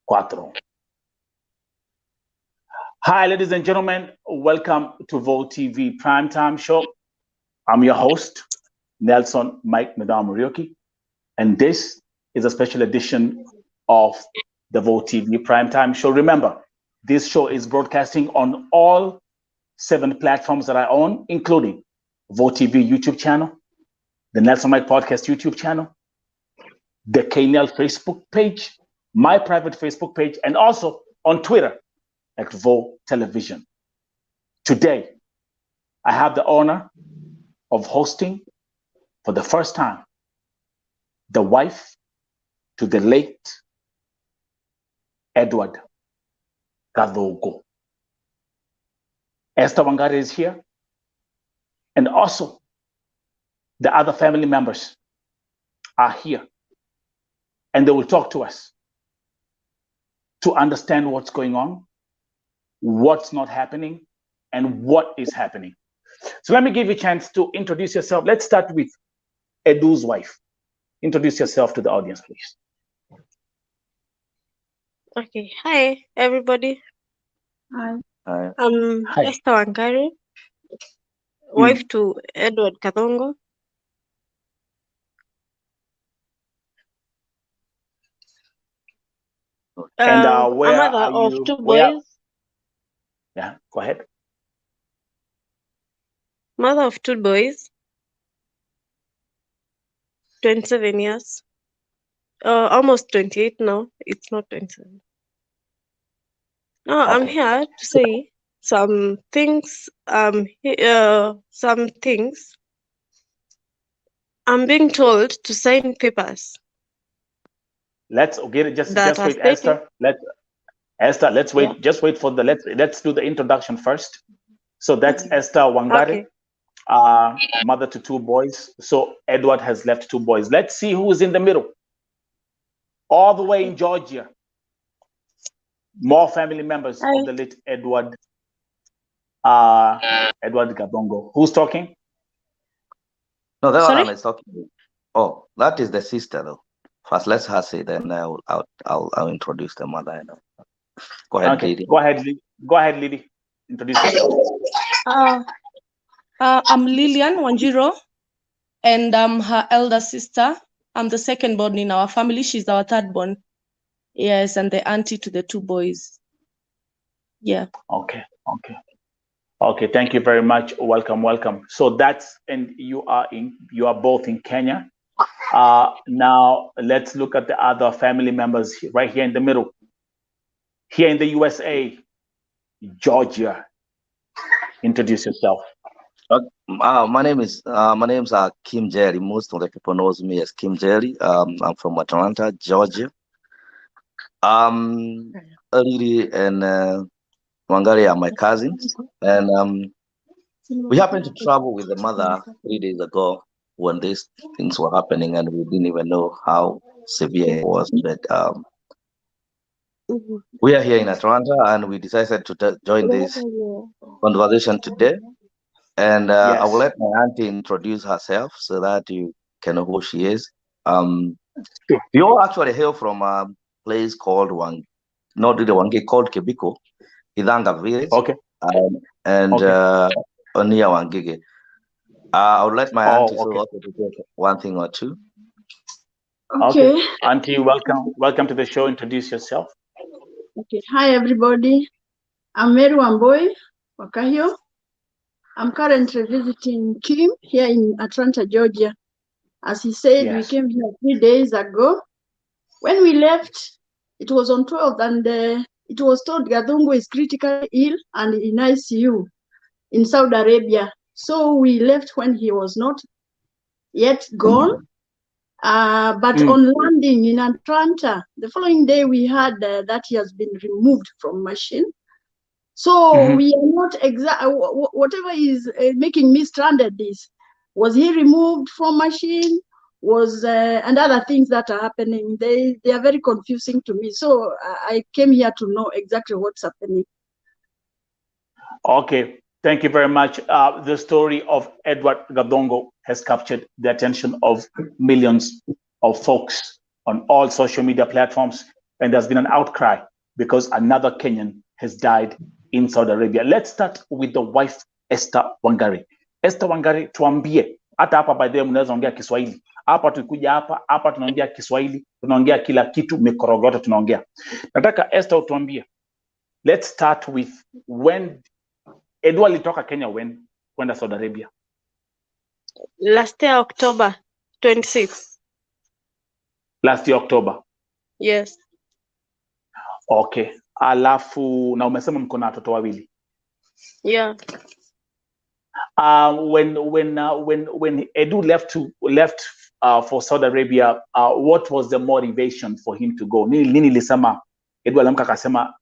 Cuatro. Hi, ladies and gentlemen. Welcome to Vote TV Primetime Show. I'm your host, Nelson Mike Madame Murioki, and this is a special edition of the Vote TV Primetime Show. Remember, this show is broadcasting on all 7 platforms that I own, including Vote TV YouTube channel, the Nelson Mike Podcast YouTube channel, the KNEL Facebook page, my private Facebook page, and also on Twitter at Vote Television. Today, I have the honor of hosting for the first time the wife to the late Edward GATHUNGU. Esther Wangari is here, and also the other family members are here, and they will talk to us to understand what's going on, what's not happening, and what is happening. So let me give you a chance to introduce yourself. Let's start with Edu's wife. Introduce yourself to the audience, please. Okay. Hi, everybody. Hi. I'm Hi. Esther Wangari, wife to Edward GATHUNGU. And A where mother are of you? 2 Where? boys. Yeah, go ahead. Mother of 2 boys. 27 years. Almost 28 now. It's not 27. Now I'm Okay. here to say some things. Some things. I'm being told to sign papers Let's get it. Just that are wait, stating. Esther. Let's wait. Yeah. Just wait for the let's do the introduction first. So that's Esther Wangari, Okay. mother to 2 boys. So Edward has left 2 boys. Let's see who is in the middle. All the way in Georgia. More family members Hi. of the late Edward GATHUNGU. Who's talking? No, that Sorry? one is talking. Oh, that is the sister, though. First, let's her say, then I'll introduce the mother. Go ahead, Okay. Lady. Go ahead, Lily. Introduce yourself. I'm Lillian Wanjiro, and I'm her elder sister. I'm the second born in our family. She's our third born. Yes, and the auntie to the 2 boys. Yeah. Okay. Thank you very much. Welcome. So you are both in Kenya. Now let's look at the other family members right here in the middle. Here in the USA, Georgia. Introduce yourself. My name's Kim Jerry. Most of the people knows me as Kim Jerry. I'm from Atlanta, Georgia. Lily and Wangari are my cousins, and we happened to travel with the mother 3 days ago when these things were happening, and we didn't even know how severe it was. But we are here in Atlanta, and we decided to join this conversation today. And I will let my auntie introduce herself so that you can know who she is. We all actually hail from a place called called Kebiko, Idanga Village. Okay. Near Wangige. I would let my auntie also to take one thing or two. Okay. Auntie, welcome to the show. Introduce yourself. Okay. Hi, everybody. I'm Mary Wamboi Wakahio. I'm currently visiting Kim here in Atlanta, Georgia. As he said, we came here 3 days ago. When we left, it was on 12th, and it was told GATHUNGU is critically ill and in ICU in Saudi Arabia. So we left when he was not yet gone. But on landing in Atlanta, the following day we heard that he has been removed from machine. So we are not whatever is making me stranded is, was he removed from machine? And other things that are happening, they are very confusing to me. So I came here to know exactly what's happening. Okay, thank you very much. The story of Edward GATHUNGU has captured the attention of millions of folks on all social media platforms. and there's been an outcry because another Kenyan has died in Saudi Arabia. Let's start with the wife, Esther Wangari. Esther Wangari, tuambie, hata hapa by the way mnaweza ongea Kiswahili. Hapa tukikuja hapa tunaongea Kiswahili, tunaongea kila kitu, mikorogo yote tunaongea. Nataka Esther utuambie. Let's start with when Edward alitoka Kenya when kwenda Saudi Arabia. Last year October 26. Last year October. Yes. Okay. Alafu na umesema mko na watoto wawili. Yeah. When Edu left for Saudi Arabia, what was the motivation for him to go? Nini lisema Edu alamka akasema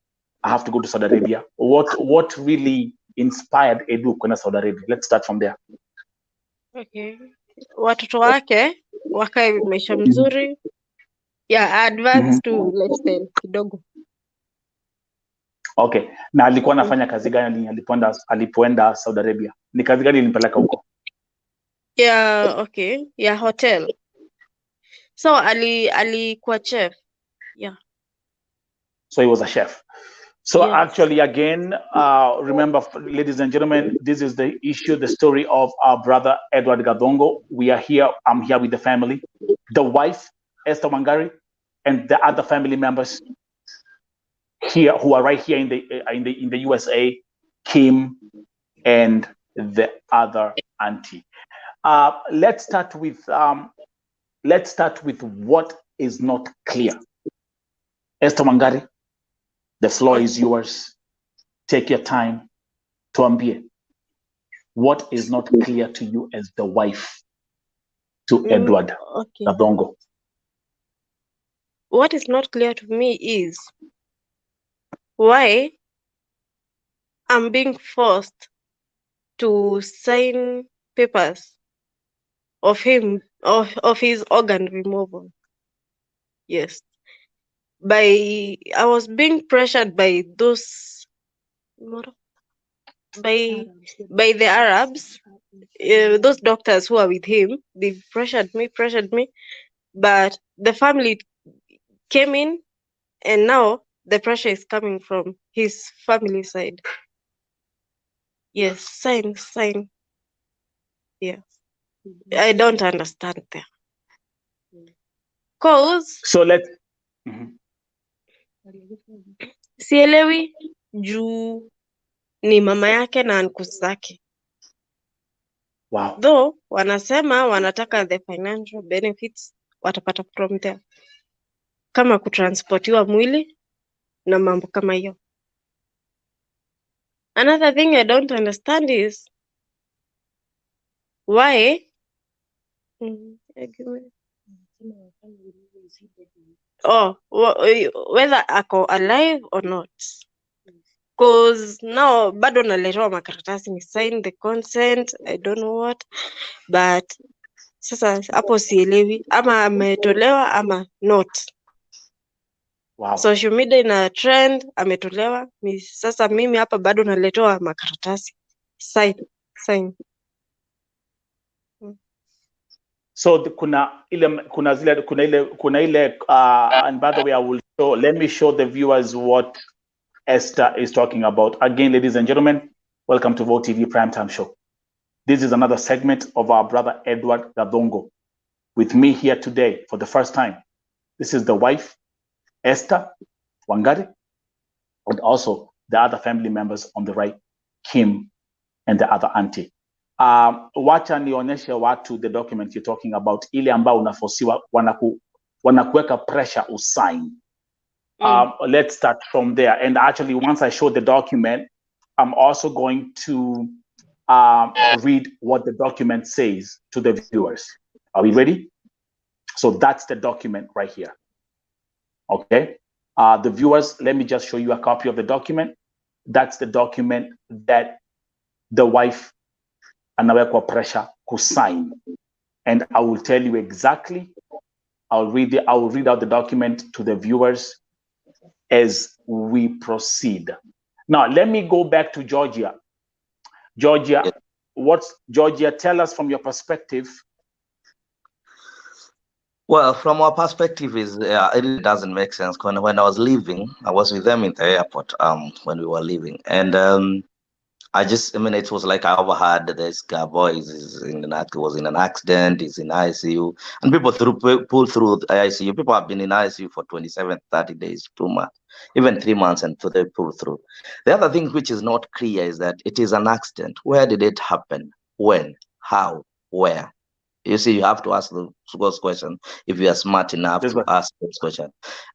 I have to go to Saudi Arabia. What really inspired Edu kwenda Saudi Arabia? Let's start from there. Okay. Watoto wake wakae maisha mzuri. Yeah, advance to lifestyle kidogo. Okay. Na alikuwa anafanya kazi gani alipoenda Saudi Arabia? Ni kazi gani ilimpeleka huko? Yeah, okay. Yeah, hotel. So alikuwa chef. Yeah. So he was a chef. So yes. Actually, again, remember, ladies and gentlemen, this is the issue, the story of our brother Edward Gathungu. We are here. I'm here with the family, the wife Esther Wangari, and the other family members here who are right here in the USA, Kim, and the other auntie. Let's start with what is not clear. Esther Wangari, the floor is yours. Take your time. Tuambie, what is not clear to you as the wife to Edward Gathungu? What is not clear to me is why I'm being forced to sign papers of his organ removal. Yes. I was being pressured by those by the Arabs, those doctors who are with him. They pressured me, but the family came in, and now the pressure is coming from his family side. Yes, sign. Yes, I don't understand there. Cause so let sielewi juu ni mama yake na uncles zake. Wow. Though wanasema wanataka the financial benefits watapata from there, kama kutransportiwa mwili na mambo kama hiyo. Another thing I don't understand is why whether ako alive or not. Cause now bado naletewa makaratasi ni sign the consent, I don't know what, but sasa hapo sielewi ama ametolewa ama not. Wow. Social media ina trend ametolewa, sasa mimi hapa bado naletewa makaratasi sign. So kuna ile and by the way, I will let me show the viewers what Esther is talking about. Again, ladies and gentlemen, welcome to Vote TV Primetime Show. This is another segment of our brother Edward Gathungu. With me here today for the first time, this is the wife, Esther Wangari, and also the other family members on the right, Kim and the other auntie. Wacha nionyeshe watu the document you're talking about, ile ambao unafosiwa wanakuweka pressure usign. Let's start from there. And actually, once I show the document, I'm also going to read what the document says to the viewers. Are we ready? So that's the document right here. Okay. The viewers, let me just show you a copy of the document. That's the document that the wife anawekwa pressure to sign. And I will tell you exactly. I will read out the document to the viewers as we proceed. Now, let me go back to Georgia. Georgia, Georgia, tell us from your perspective, Well, from our perspective, it really doesn't make sense. When I was leaving, I was with them in the airport. When we were leaving, and I mean, it was like I overheard this guy boy was in an accident, he's in ICU, and people pull through the ICU. People have been in ICU for 27, 30 days, 2 months, even 3 months, and so they pull through. The other thing which is not clear is that it is an accident. Where did it happen? When? How? Where? You see, you have to ask those questions if you are smart enough to ask those questions.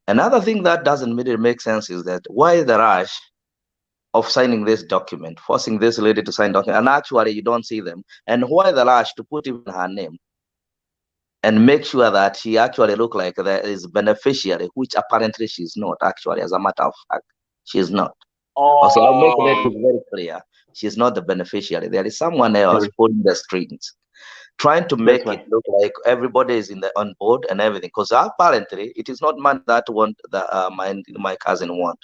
Another thing that doesn't really make sense is that why the rush of signing this document, forcing this lady to sign document, and actually you don't see them, and why the rush to put even her name and make sure that she actually look like there is beneficiary, which apparently she's not. Actually, as a matter of fact, she's not. Also, I'll make it very clear. She's not the beneficiary. There is someone else pulling the strings, trying to make it look like everybody is on board and everything. Because apparently, it is not man that my cousin want.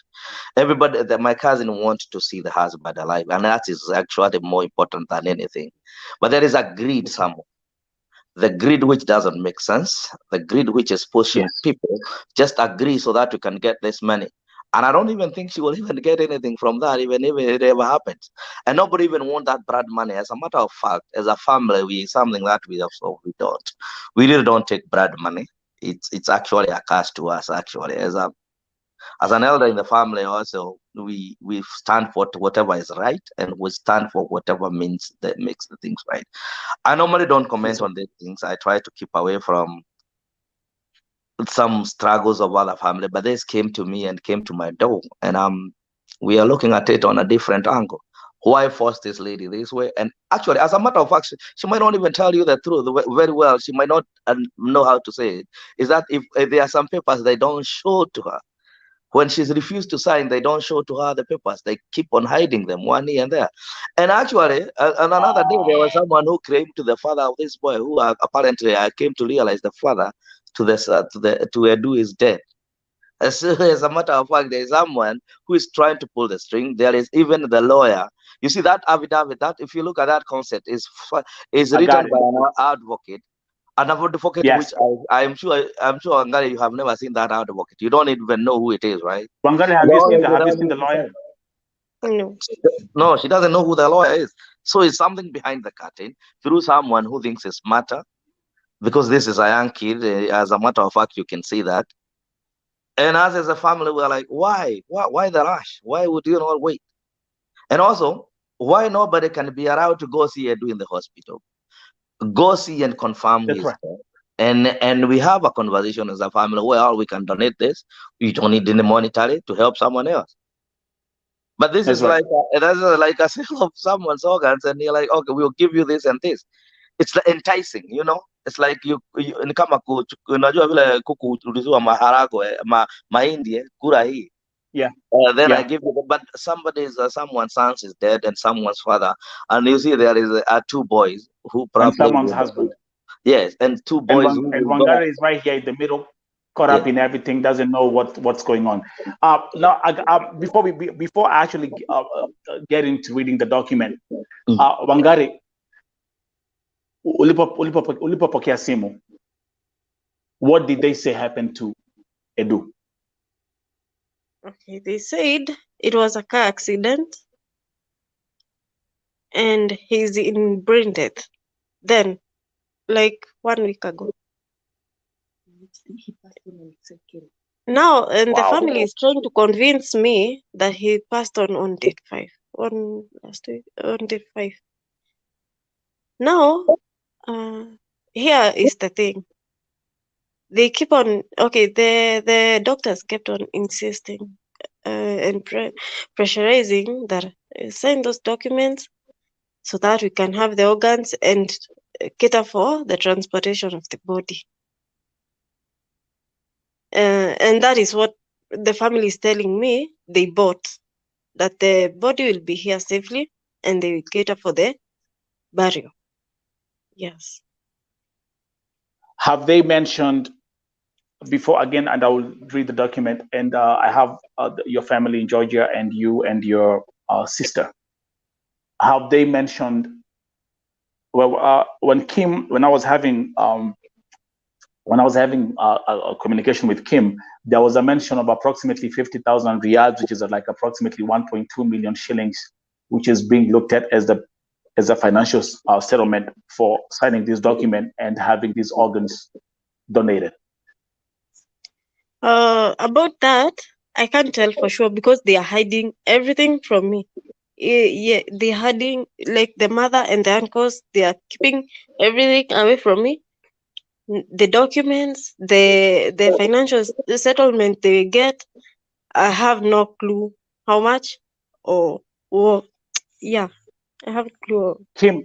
Everybody that my cousin wants to see the husband alive, and that is actually more important than anything. But there is a greed somewhere. The greed which doesn't make sense, the greed which is pushing people just agree so that we can get this money. And I don't even think she will even get anything from that, even if it ever happens. And nobody even want that blood money. As a matter of fact, as a family, something that we don't. We really don't take blood money. It's actually a curse to us, actually. As an elder in the family, also we stand for whatever is right, and we stand for whatever means that makes the things right. I normally don't comment on these things. I try to keep away from some struggles of other family, but this came to me and came to my door, and we are looking at it on a different angle. Why force this lady this way? And actually, as a matter of fact, she might not even tell you the truth very well. She might not know how to say it. Is that if there are some papers they don't show to her, when she's refused to sign, they don't show to her the papers. They keep on hiding them one here and there. And actually, on another day, there was someone who claimed to the father of this boy, who apparently I came to realize the father to Edu is dead. As a matter of fact, there is someone who is trying to pull the string. There is even the lawyer. You see that affidavit, that if you look at that concept, is written by an advocate. An advocate, which I'm sure Wangari, you have never seen that advocate. You don't even know who it is, right? Wangari, have you seen the lawyer? No. No, she doesn't know who the lawyer is. So it's something behind the curtain through someone who thinks it's smarter, because this is a young kid. As a matter of fact, you can see that. And us as a family, we're like, why the rush? Why would you not wait? And also, why nobody can be allowed to go see Edu in the hospital? Go see and confirm his death. And we have a conversation as a family. Well, we can donate this. We don't need any monetary to help someone else. But this is like a sale of someone's organs, and you're like, okay, we'll give you this and this. It's the enticing, you know. It's like you ni kama unajua vile kuku uliziwa maharagwe mahindi kura hii. Yeah. Then I give you, but someone's son is dead and someone's father, and you see there is two boys who probably and someone's husband. Yes, and two boys. And Wangari is right here in the middle, caught up in everything, doesn't know what's going on. Now, before I actually get into reading the document, Wangari, ulipopokea simu, what did they say happened to Edu? Okay, they said it was a car accident and he's in brain death. Then, like 1 week ago. Now, and the family is trying to convince me that he passed on date 5, on last week, on date 5. Now, here is the thing. They keep on, okay, the doctors kept on insisting and pressurizing that sign those documents so that we can have the organs and cater for the transportation of the body. And that is what the family is telling me they bought, that the body will be here safely and they will cater for the burial. Yes. Have they mentioned before, again, and I will read the document, and I have your family in Georgia and you and your sister. Have they mentioned, well, when I was having when I was having a communication with Kim, there was a mention of approximately 50,000 riyals, which is like approximately 1.2 million shillings, which is being looked at as a financial settlement for signing this document and having these organs donated. About that, I can't tell for sure because they are hiding everything from me. Yeah, they're hiding, like the mother and the uncles, they are keeping everything away from me. The documents, the financial settlement they get, I have no clue how much or yeah, I have a clue. Kim,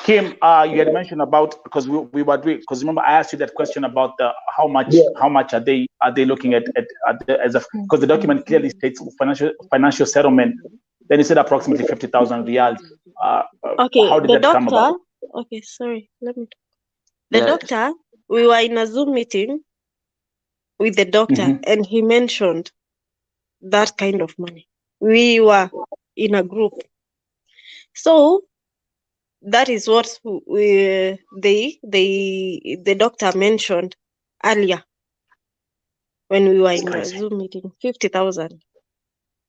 you had mentioned about, because we were doing, because remember I asked you that question about the how much are they looking at as a, because the document clearly states financial settlement. Then you said approximately 50,000 riyals. Okay, how did that come about? Okay, sorry, let me. The doctor, we were in a Zoom meeting with the doctor, and he mentioned that kind of money. We were in a group, so that is what the doctor mentioned earlier when we were in a Zoom meeting, 50,000.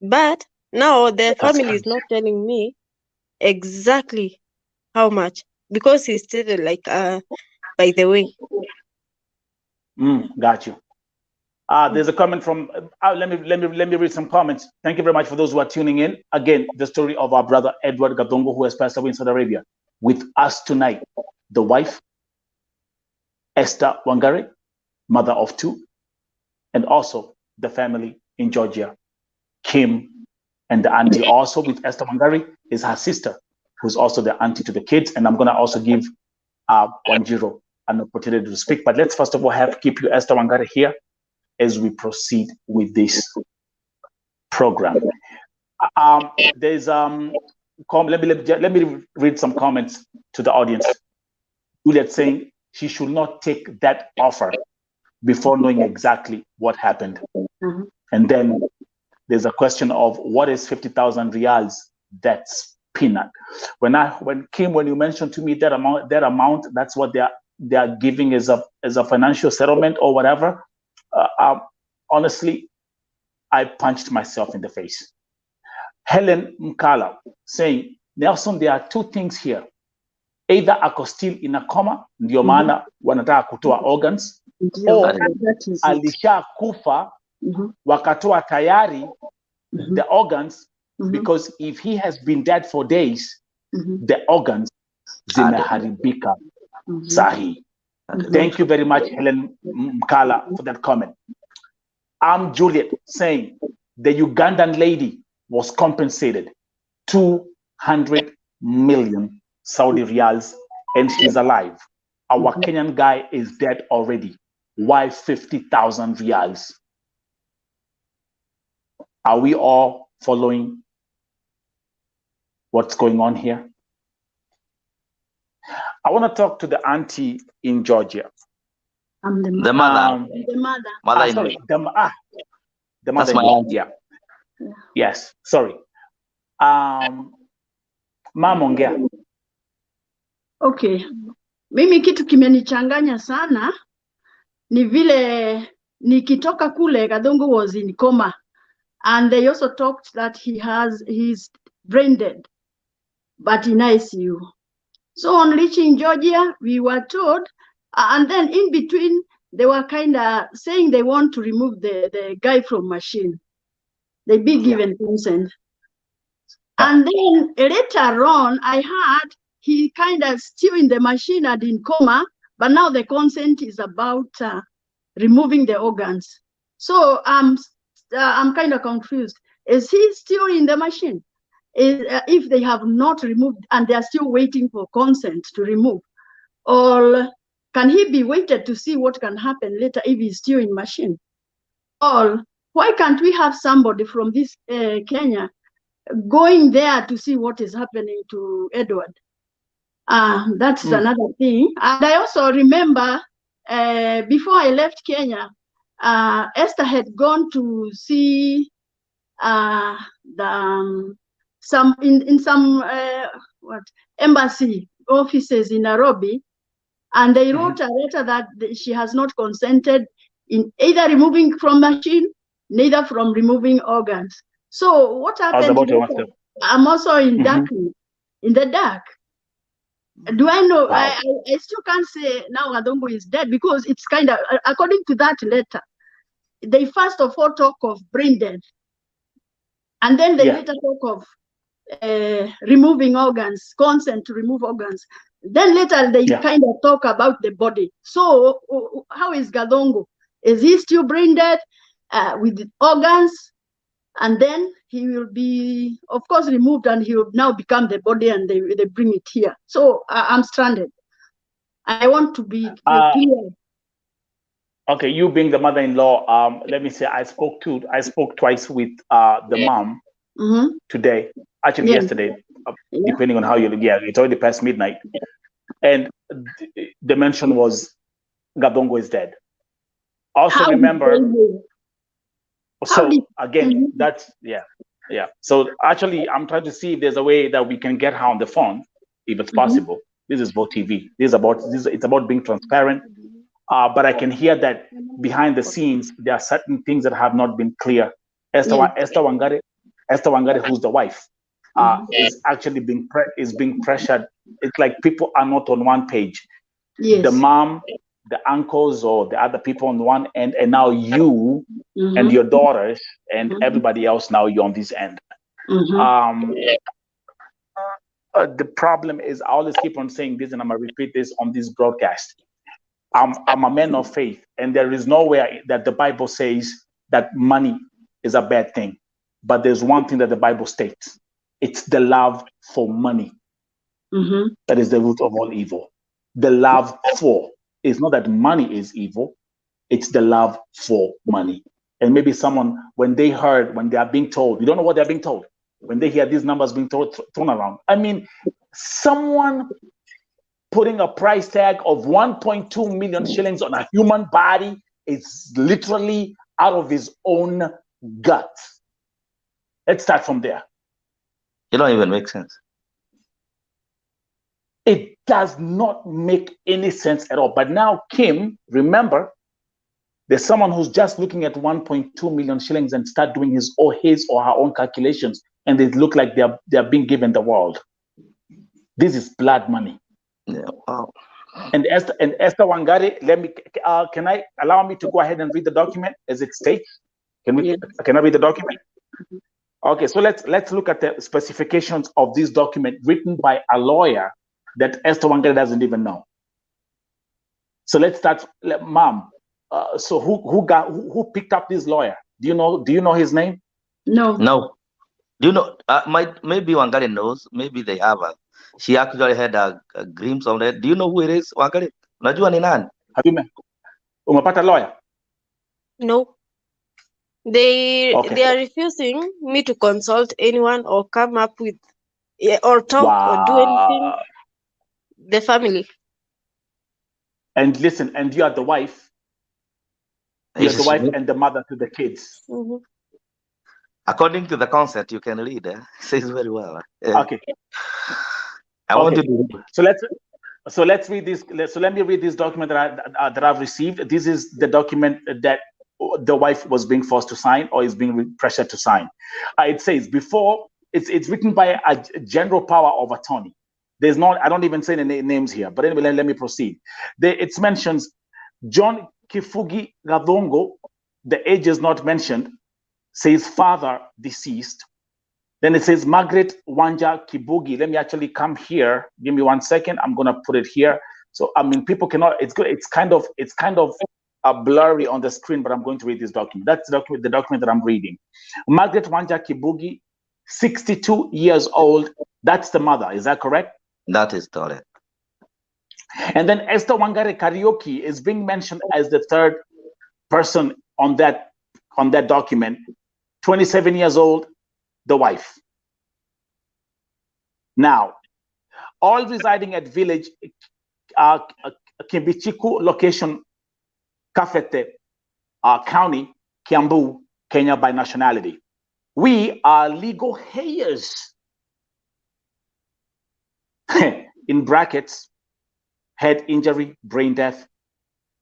But now the family is not telling me exactly how much, because he stated like by the way. Got you. There's a comment from let me read some comments. Thank you very much for those who are tuning in. Again, the story of our brother Edward GATHUNGU, who has passed away in Saudi Arabia. With us tonight, the wife, Esther Wangari, mother of 2, and also the family in Georgia, Kim and the auntie. Also with Esther Wangari is her sister, who's also the auntie to the kids. And I'm going to also give Wanjiro an opportunity to speak. But let's first of all keep you Esther Wangari here as we proceed with this program. There's let me read some comments to the audience. Juliet saying she should not take that offer before knowing exactly what happened. And then there's a question of what is 50,000 riyals? That's peanut. When Kim, when you mentioned to me that amount, that's what they are giving as a financial settlement or whatever. Honestly, I punched myself in the face. Helen Mkala saying, Nelson, there are 2 things here. Either ako still in a coma, ndio maana wanataka kutoa organs, or alisha kufa, wakatoa tayari the organs, because if he has been dead for days, the organs zimeharibika sahi. Thank you very much, Helen Mkala, for that comment. I'm Juliet saying the Ugandan lady was compensated 200 million Saudi riyals and she's alive. Our Kenyan guy is dead already. Why 50,000 riyals? Are we all following what's going on here? I want to talk to the auntie in Georgia. The mother. Sorry, the mother. Yeah. Yes. Sorry. Mama ongea. Okay. Mimi kitu kimenichanganya sana ni vile nikitoka kule Gathungu was in coma, and they also talked that he's brain dead but in ICU. So on reaching Georgia, we were told, and then in between, they were kind of saying they want to remove the guy from machine. They be given consent. And then later on, I heard he kind of still in the machine and in coma, but now the consent is about removing the organs. So I'm kind of confused. Is he still in the machine? If they have not removed and they are still waiting for consent to remove, or can he be waited to see what can happen later if he's still in machine? Or why can't we have somebody from this Kenya going there to see what is happening to Edward? That's another thing. And I also remember before I left Kenya, Esther had gone to see some embassy offices in Nairobi, And they wrote a letter that she has not consented in either removing from machine, neither from removing organs. So what happened? I'm also in darkness, in the dark. Do I know? Wow. I still can't say now Gathungu is dead, because it's kind of, according to that letter, they first of all talk of brain death. And then they later talk of removing organs, consent to remove organs. Then later they kind of talk about the body. So how is Gathungu? Is he still brain dead with organs? And then he will be, of course, removed, and he will now become the body, and they bring it here. So I'm stranded. I want to be clear. Okay, you being the mother-in-law, let me say I spoke twice with the mom today, actually yesterday, depending on how you look. Yeah, it's already past midnight, and the mention was Gathungu is dead. Also remember. So again, that's yeah. So actually, I'm trying to see if there's a way that we can get her on the phone, if it's possible. This is Vote TV. It's about being transparent. But I can hear that behind the scenes there are certain things that have not been clear. Esther Wangari, who's the wife, is actually being pressured. It's like people are not on one page. Yes. The mom, the uncles, or the other people on one end, and now you and your daughters and everybody else, now you're on this end. The problem is, I always keep on saying this, and I'm gonna repeat this on this broadcast. I'm a man of faith, and there is nowhere that the Bible says that money is a bad thing. But there's one thing that the Bible states: it's the love for money that is the root of all evil. The love for, it's not that money is evil, it's the love for money. And maybe someone, when they are being told, you don't know what they're being told, when they hear these numbers being thrown around. I mean, someone putting a price tag of 1.2 million shillings on a human body is literally out of his own guts. Let's start from there. It don't even make sense. It does not make any sense at all. But now, Kim, remember, there's someone who's just looking at 1.2 million shillings and start doing his or her own calculations, and they look like they're being given the world. This is blood money. Yeah. Wow. And Esther Wangari, can I allow me to go ahead and read the document as it states? Can I read the document? Okay, so let's look at the specifications of this document written by a lawyer that Esther Wangari doesn't even know. So let's start, Mom. So who picked up this lawyer? Do you know his name? No. Do you know? Maybe Wangari knows. Maybe they have a. She actually had a glimpse of that. Do you know who it is, Wangari? Unajua ni nani? Umepata lawyer? No. They are refusing me to consult anyone or come up with or talk or do anything. The family. And listen, and you are the wife. You're the wife and the mother to the kids. According to the concept, you can read. It says very well. Okay. I want to do. So let's read this. So let me read this document that I've received. This is the document that the wife was being forced to sign, or is being pressured to sign. It says before it's written by a general power of attorney. There's not. I don't even say the names here. But anyway, let me proceed. It mentions John Kifugi Gathungu. The age is not mentioned. Says father deceased. Then it says Margaret Wanja Kibugi. Let me actually come here. Give me 1 second. I'm gonna put it here. So I mean, people cannot. It's good. It's kind of blurry on the screen, but I'm going to read this document. That's the document that I'm reading. Margaret Wanja Kibugi, 62 years old. That's the mother. Is that correct? That is correct. And then Esther Wangari Karaoke is being mentioned as the third person on that document. 27 years old. The wife. Now, all residing at village Kimbichiku location, Kafete County, Kiambu, Kenya by nationality. We are legal heirs. In brackets, head injury, brain death.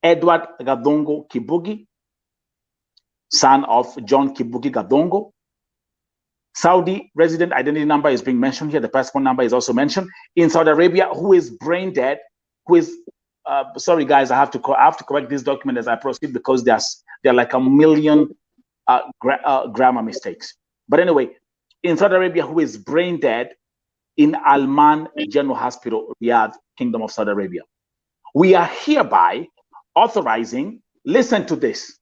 Edward Gathungu Kibugi, son of John Kibugi Gathungu. Saudi resident identity number is being mentioned here. The passport number is also mentioned. In Saudi Arabia, who is brain dead, who is, sorry guys, I have to correct this document as I proceed because there are like a million grammar mistakes. But anyway, in Saudi Arabia, who is brain dead in Al-Man General Hospital, Riyadh, Kingdom of Saudi Arabia. We are hereby authorizing, listen to this.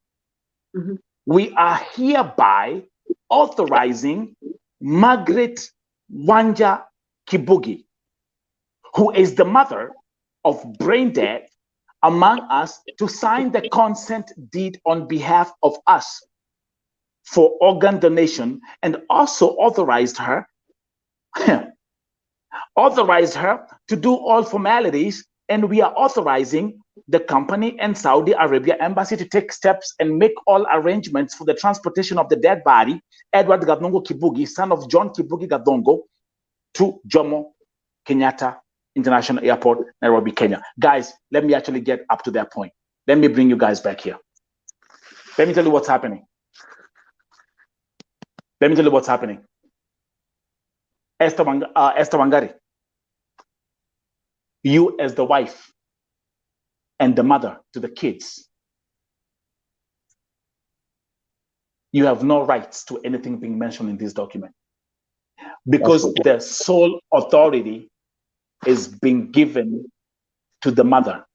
Mm-hmm. We are hereby authorizing Margaret Wanja Kibugi, who is the mother of brain dead, among us to sign the consent deed on behalf of us for organ donation, and also authorized her to do all formalities, and we are authorizing the company and Saudi Arabia Embassy to take steps and make all arrangements for the transportation of the dead body, Edward Gathungu Kibugi, son of John Kibugi Gathungu, to Jomo Kenyatta International Airport, Nairobi, Kenya. Guys, let me actually get up to that point. Let me bring you guys back here. Let me tell you what's happening. Let me tell you what's happening. Esther Wangari, you as the wife and the mother to the kids, you have no rights to anything being mentioned in this document because the sole authority is being given to the mother.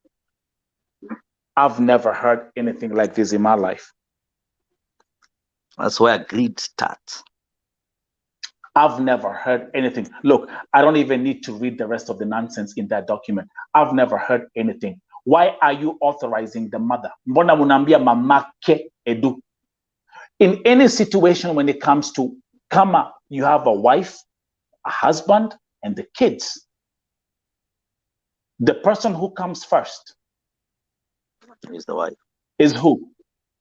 I've never heard anything like this in my life. That's where greed starts. I've never heard anything. Look, I don't even need to read the rest of the nonsense in that document. I've never heard anything. Why are you authorizing the mother? Mbona munambia mamake edu? In any situation when it comes to kama, you have a wife, a husband, and the kids. The person who comes first is the wife. Is who?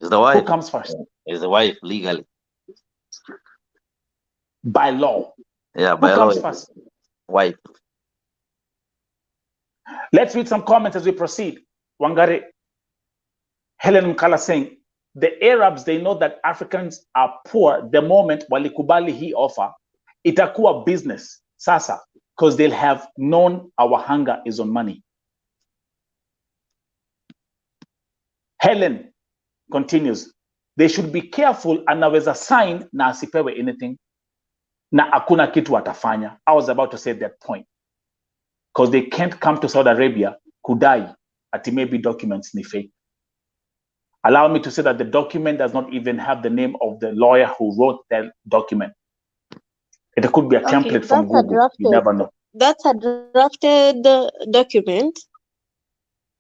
Is the wife. Who comes first? Is the wife legally. By law. Yeah, by who law. Comes first? Wife. Let's read some comments as we proceed. Wangari, Helen Mkala saying, the Arabs, they know that Africans are poor the moment walikubali hii offer, itakuwa business sasa, because they'll have known our hunger is on money. Helen continues, they should be careful, anaweza sign na asipewe anything, na hakuna kitu atafanya. I was about to say that point. Because they can't come to Saudi Arabia, kudai, ati maybe documents ni fake. Allow me to say that the document does not even have the name of the lawyer who wrote that document. It could be a template from Google. You never know. That's a drafted document.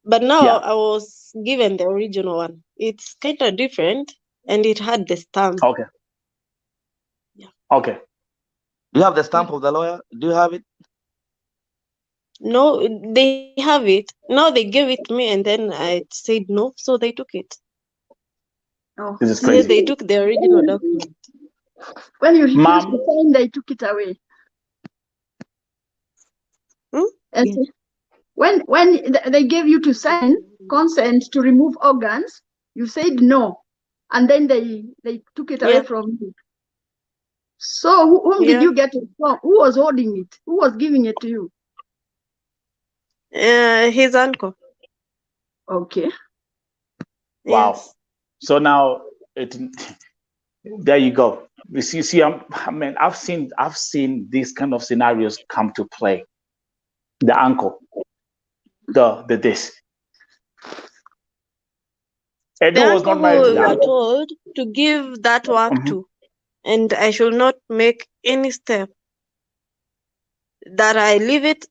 But now I was given the original one. It's kind of different and it had the stamp. Okay. Yeah. Okay. Do you have the stamp of the lawyer? Do you have it? No, they have it. Now they gave it to me and then I said no, so they took it. Oh, this is crazy. Yeah, they took the original document. When you refused to sign, they took it away. Yeah. When they gave you to sign consent to remove organs, you said no, and then they took it away from you. So whom did you get it from? Who was holding it? Who was giving it to you? His uncle. Okay. Wow. Yes. So now there you go. You see, I mean, I've seen these kind of scenarios come to play. The uncle, the this. The uncle who were told to give that work to, and I should not make any step. That I leave it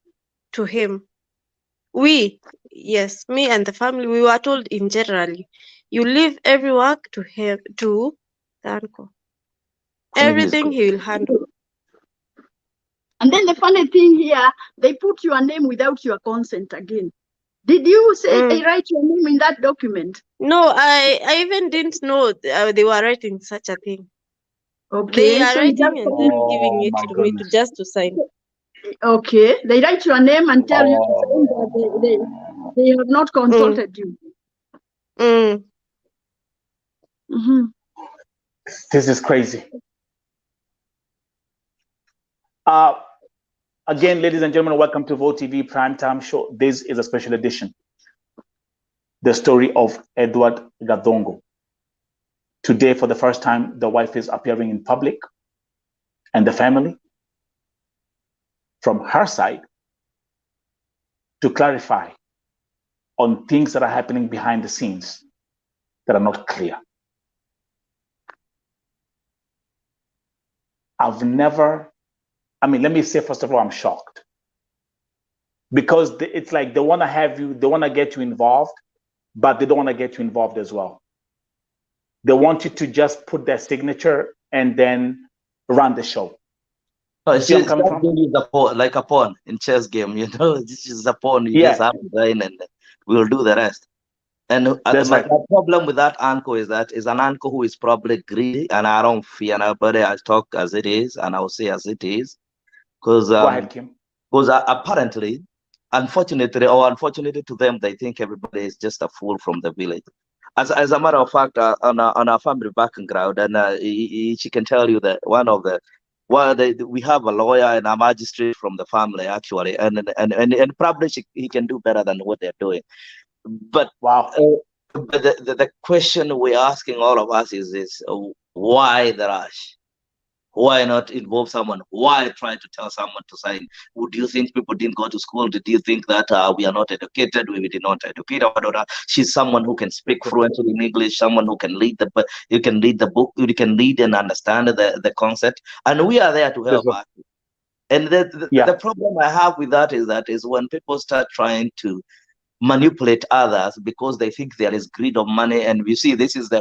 to him. Me and the family, we were told in generally, you leave every work to him, to the uncle. Everything he will handle. And then the funny thing here, they put your name without your consent again. Did you say they write your name in that document? No, I even didn't know they were writing such a thing. Okay, they are writing and then giving it to me to sign. Okay, they write your name and tell you to sign that They have not consulted you. This is crazy. Again, ladies and gentlemen, welcome to Vote TV Primetime Show. This is a special edition. The story of Edward GATHUNGU. Today, for the first time, the wife is appearing in public, and the family, from her side, to clarify on things that are happening behind the scenes that are not clear. I've never, let me say, first of all, I'm shocked. Because it's like they want to have you, they want to get you involved, but they don't want to get you involved as well. They want you to just put their signature and then run the show. No, it's just like a pawn in chess game, this is a pawn. You just have to join and we'll do the rest. And the problem with that uncle is that is an uncle who is probably greedy, and I don't fear nobody. I talk as it is, and I'll say as it is. Because apparently, unfortunately to them, they think everybody is just a fool from the village. As a matter of fact, on our family background, and she can tell you that we have a lawyer and a magistrate from the family actually, and probably he can do better than what they're doing. But wow. But the question we're asking all of us is this: why the rush? Why not involve someone? Why try to tell someone to sign? Would you think people didn't go to school? Did you think that we are not educated? We did not educate our daughter. She's someone who can speak fluently in English, someone who can lead the book, you can read and understand the concept, and we are there to help her. And the problem I have with that is when people start trying to manipulate others because they think there is greed of money. And we see this is the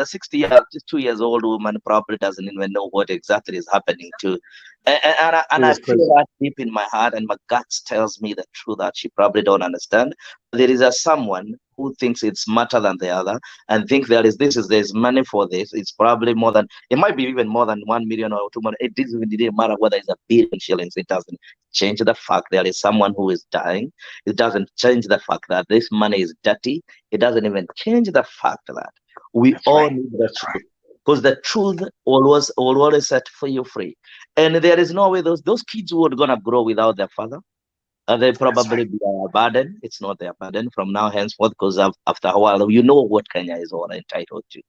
62 years old woman probably doesn't even know what exactly is happening to. And I feel that deep in my heart, and my guts tells me the truth that she probably don't understand. There is someone who thinks it's smarter than the other and think there's money for this. It's probably more than, it might be even more than 1 million or 2 million. It didn't matter whether it's 1 billion shillings. It doesn't change the fact there is someone who is dying. It doesn't change the fact that this money is dirty. It doesn't even change the fact that we all need the truth. Because the truth will always set for you free. And there is no way those kids who are gonna grow without their father. They probably be a burden. It's not their burden from now henceforth, because after a while, you know what Kenya is all entitled to.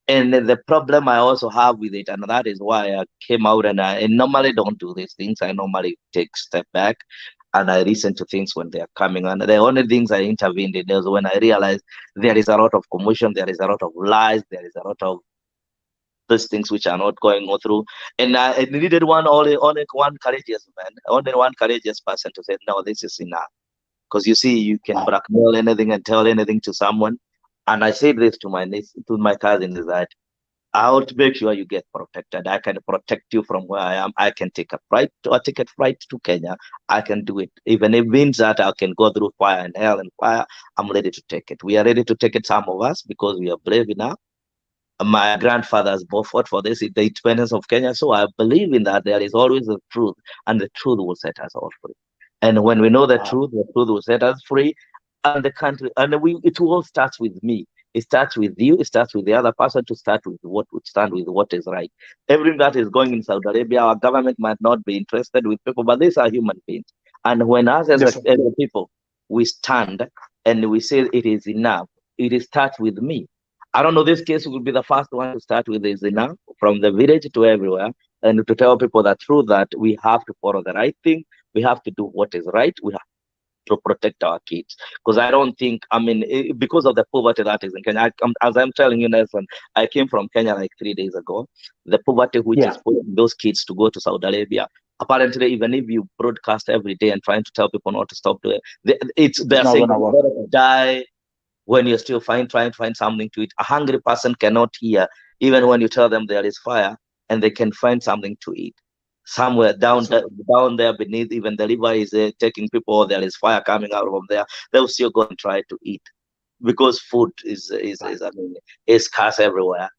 And the problem I also have with it, and that is why I came out, and I normally don't do these things. I normally take a step back and I listen to things when they are coming. And the only things I intervened in is when I realized there is a lot of commotion, there is a lot of lies, there is a lot of those things which are not going through. And I needed only one courageous man, only one courageous person to say, no, this is enough. Because you see, you can blackmail anything and tell anything to someone. And I said this to my cousin, is that I'll make sure you get protected. I can protect you from where I am. I can take a ticket flight to Kenya. I can do it. Even if it means that I can go through fire and hell and fire, I'm ready to take it. We are ready to take it, some of us, because we are brave enough. My grandfathers both fought for this, the independence of Kenya. So I believe in that there is always the truth, and the truth will set us all free. And when we know the truth will set us free. And the country, and it all starts with me. It starts with you. It starts with the other person to stand with what is right. Everything that is going in Saudi Arabia, our government might not be interested with people, but these are human beings. And when us as a people, we stand and we say it is enough, it starts with me. I don't know, this case will be the first one to start with is enough, from the village to everywhere, and to tell people the truth that we have to follow the right thing. We have to do what is right. We have to protect our kids. Because I don't think, because of the poverty that is in Kenya, as I'm telling you, Nelson, I came from Kenya like 3 days ago. The poverty which is putting those kids to go to Saudi Arabia. Apparently, even if you broadcast every day and trying to tell people not to stop doing it, they're saying better die when you're still trying to find something to eat. A hungry person cannot hear, even when you tell them there is fire, and they can find something to eat. Somewhere down there beneath, even the river is taking people, there is fire coming out of there, they'll still go and try to eat, because food is scarce everywhere.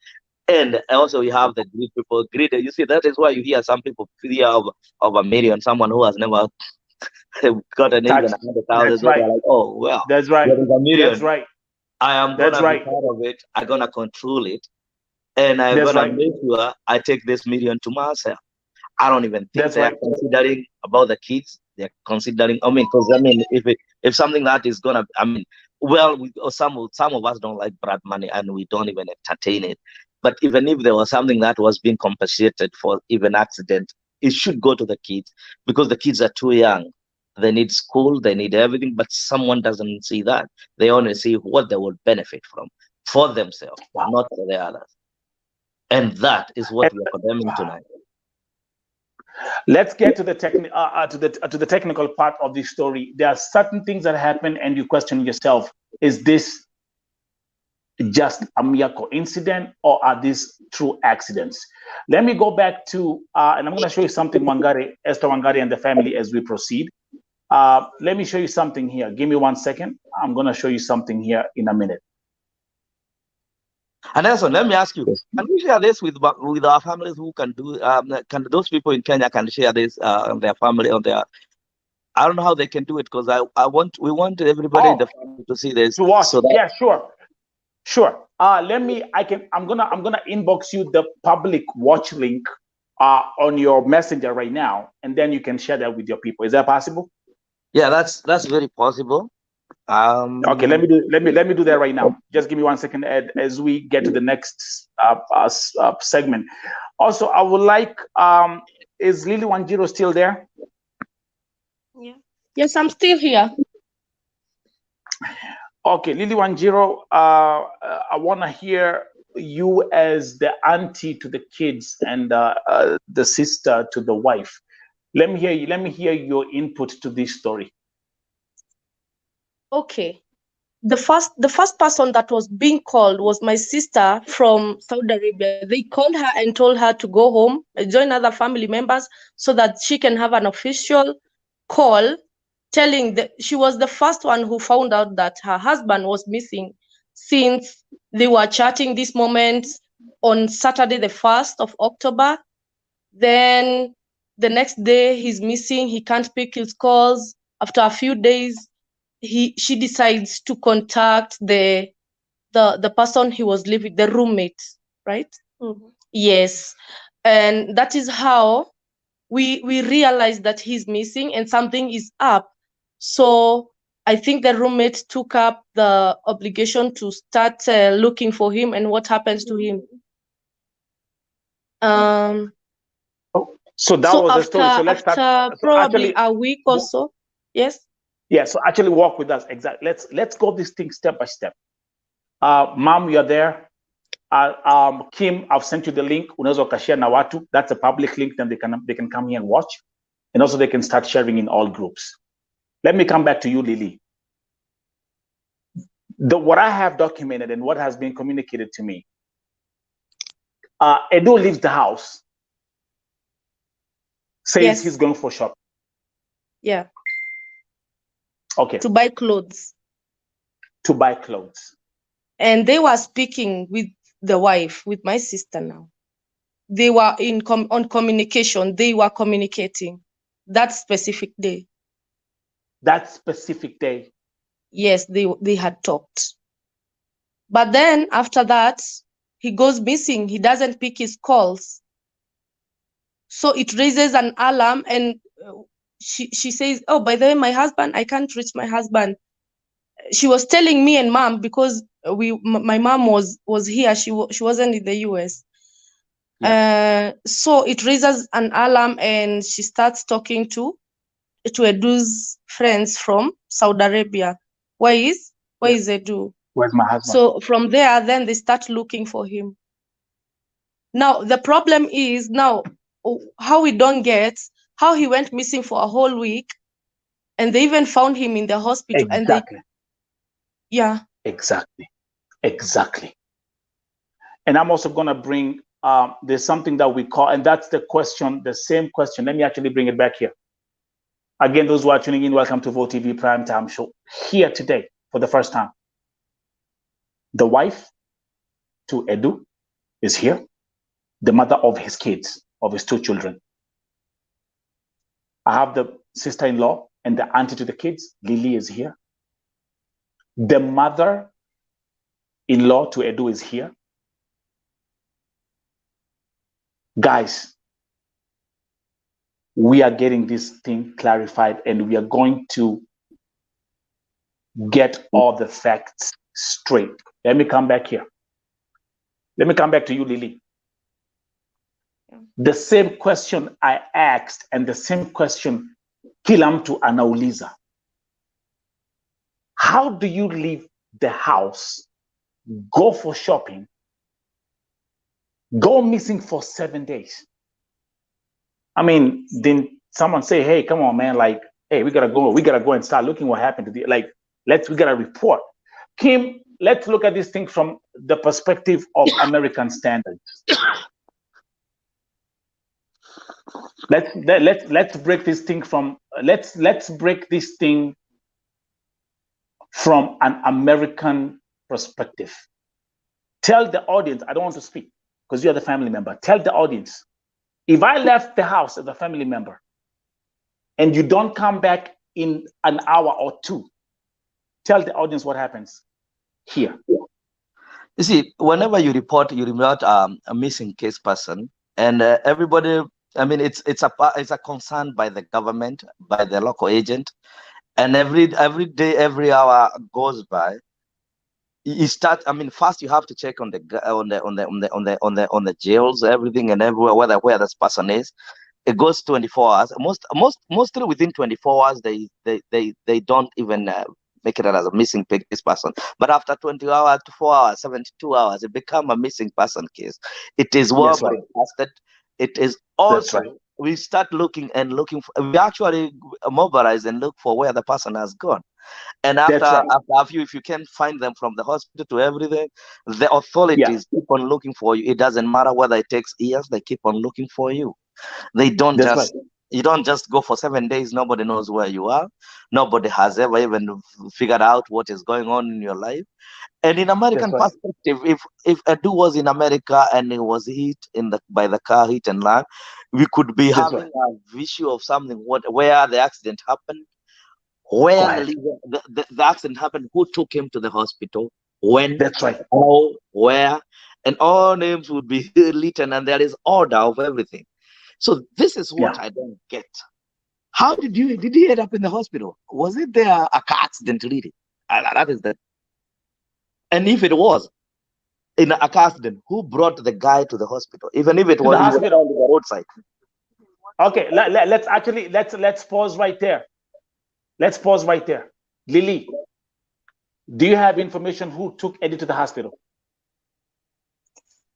And also you have the greed people. You see, that is why you hear some people fear of a million, someone who has never got an even 100,000. That's right. Like, oh well, that's right. there is a million. That's right. I am That's gonna right. be part of it. I'm gonna control it, and I'm That's gonna right. make sure I take this million to myself. I don't even think That's they're right. considering about the kids. They're considering. I mean, because if something that is gonna, I mean, well, some of us don't like blood money, and we don't even entertain it. But even if there was something that was being compensated for, even accident, it should go to the kids, because the kids are too young. They need school, they need everything, but someone doesn't see that. They only see what they would benefit from for themselves, not for the others. And that is what we are condemning tonight. Let's get to the technical part of the story. There are certain things that happen, and you question yourself: is this just a mere coincidence, or are these true accidents? Let me go back to, and I'm going to show you something, Wangari, Esther Wangari and the family, as we proceed. Let me show you something here. Give me 1 second. I'm going to show you something here in a minute. And also, let me ask you: can we share this with our families who can do? Can those people in Kenya can share this on their family, on their? I don't know how they can do it, because we want everybody in the family to see this. To watch. So that, yeah, sure. I'm gonna inbox you the public watch link on your messenger right now, and then you can share that with your people. Is that possible? Yeah, that's very possible. Okay, let me do that right now. Just give me 1 second, Ed, as we get to the next segment. Also, I would like, is Lily Wanjiro still there? Yeah. Yes, I'm still here. Okay, Lily Wanjiro, I want to hear you as the auntie to the kids and the sister to the wife. Let me hear you. Let me hear your input to this story. Okay. The first person that was being called was my sister from Saudi Arabia. They called her and told her to go home, join other family members so that she can have an official call telling that she was the first one who found out that her husband was missing, since they were chatting this moment on Saturday, the 1st of October. Then the next day he's missing. He can't pick his calls. After a few days, she decides to contact the person he was living, the roommate, right? Mm-hmm. Yes. And that is how we realized that he's missing and something is up. So I think the roommate took up the obligation to start looking for him and what happens to him. So that was the story. So let's start. Probably a week or so. Yes. Yeah. So actually, walk with us. Exactly. Let's go this thing step by step. Mom, you're there. Kim, I've sent you the link. Unaweza ukashare na watu. That's a public link. Then they can come here and watch, and also they can start sharing in all groups. Let me come back to you, Lily. What I have documented and what has been communicated to me. Edo leaves the house. Says he's going for shopping. Yeah. Okay. To buy clothes. To buy clothes. And they were speaking with the wife, with my sister now. They were on communication. They were communicating that specific day. That specific day? Yes, they had talked. But then after that, he goes missing. He doesn't pick his calls. So it raises an alarm, and she says, oh, by the way, my husband, I can't reach my husband. She was telling me and mom, because my mom was here. She wasn't in the US. Yeah. So it raises an alarm, and she starts talking to Edu's friends from Saudi Arabia. Where is Edu? Where's my husband? So from there, then they start looking for him. Now the problem is now how we don't get how he went missing for a whole week, and they even found him in the hospital. Exactly. And yeah. Exactly. And I'm also going to bring, there's something that we call, and that's the question, the same question. Let me actually bring it back here. Again, those who are tuning in, welcome to Vote TV Primetime Show. Here today, for the first time, the wife to Edu is here, the mother of his kids, of his 2 children. I have the sister-in-law and the auntie to the kids, Lily, is here. The mother-in-law to Edu is here. Guys, we are getting this thing clarified, and we are going to get all the facts straight. Let me come back here. Let me come back to you, Lily. The same question I asked and the same question Kilam to anauliza. How do you leave the house, go for shopping, go missing for 7 days? I mean, then someone say, hey, come on, man, like, hey, we gotta go and start looking what happened to the, like, we gotta report. Kim, let's look at this thing from the perspective of American standards. Let's break this thing from let's break this thing from an American perspective. Tell the audience, I don't want to speak because you're the family member. Tell the audience, if I left the house as a family member and you don't come back in an hour or two, tell the audience what happens here. You see, whenever you report a missing case person, and everybody, I mean, it's a concern by the government, by the local agent, and every day, every hour goes by. You start. I mean, first you have to check on the jails, everything and everywhere, where this person is. It goes 24 hours. Mostly within 24 hours, they don't even make it as a missing case person. But after 20 hours to 4 hours, 72 hours, it becomes a missing person case. It is well broadcasted. It is also, we start looking for, we actually mobilize and look for where the person has gone. And after a few, if you can't find them from the hospital to everything, the authorities keep on looking for you. It doesn't matter whether it takes years, they keep on looking for you. They don't you don't just go for 7 days. Nobody knows where you are. Nobody has ever even figured out what is going on in your life. And in American perspective, if Edu was in America and he was hit by the car, hit and run, we could be having a visual of something where the accident happened, where the accident happened, who took him to the hospital, when, how, where, and all names would be written, and there is order of everything. So this is what I don't get. How did he end up in the hospital? Was it there a car accident really? That is that. And if it was in a car accident, who brought the guy to the hospital? Even if it was on the roadside. Okay, let's pause right there. Let's pause right there. Lily, do you have information who took Eddie to the hospital?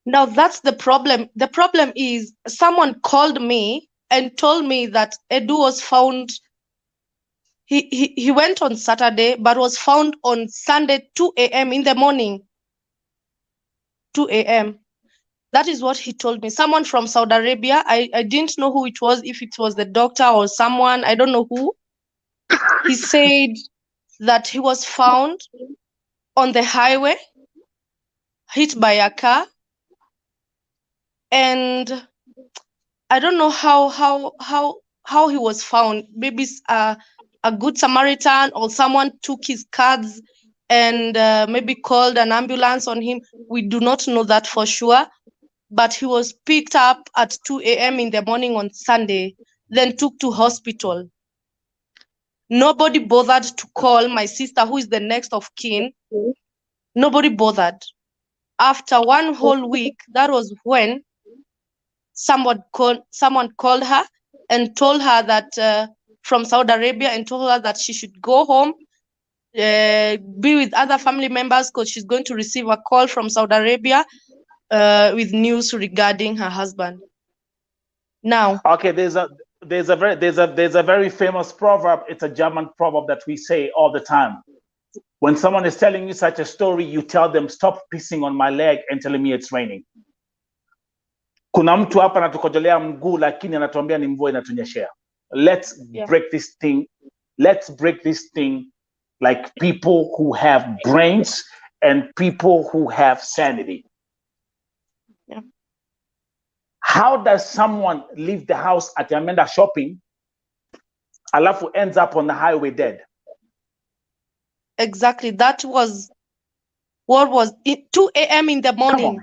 Now that's the problem. The problem is someone called me and told me that Edu was found. He went on Saturday, but was found on Sunday 2 a.m. in the morning. 2 a.m. That is what he told me. Someone from Saudi Arabia. I didn't know who it was, if it was the doctor or someone. I don't know who. He said that he was found on the highway, hit by a car. And I don't know how he was found. Maybe a good Samaritan or someone took his cards and maybe called an ambulance on him. We do not know that for sure. But he was picked up at 2 a.m. in the morning on Sunday, then took to hospital. Nobody bothered to call my sister, who is the next of kin. Nobody bothered. After one whole week, that was when someone called her and told her that from Saudi Arabia, and told her that she should go home, be with other family members, because she's going to receive a call from Saudi Arabia with news regarding her husband. Now, okay, there's a very famous proverb. It's a German proverb that we say all the time. When someone is telling you such a story, you tell them, stop pissing on my leg and telling me it's raining. Kuna mtu hapa anatukojolea mguu lakini anatuambia ni mvua inatunyeshea. Let's break this thing. Let's break this thing like people who have brains and people who have sanity. Yeah. How does someone leave the house at Amanda shopping, Alafu ends up on the highway dead. Exactly. That was what was it, 2 a.m. in the morning.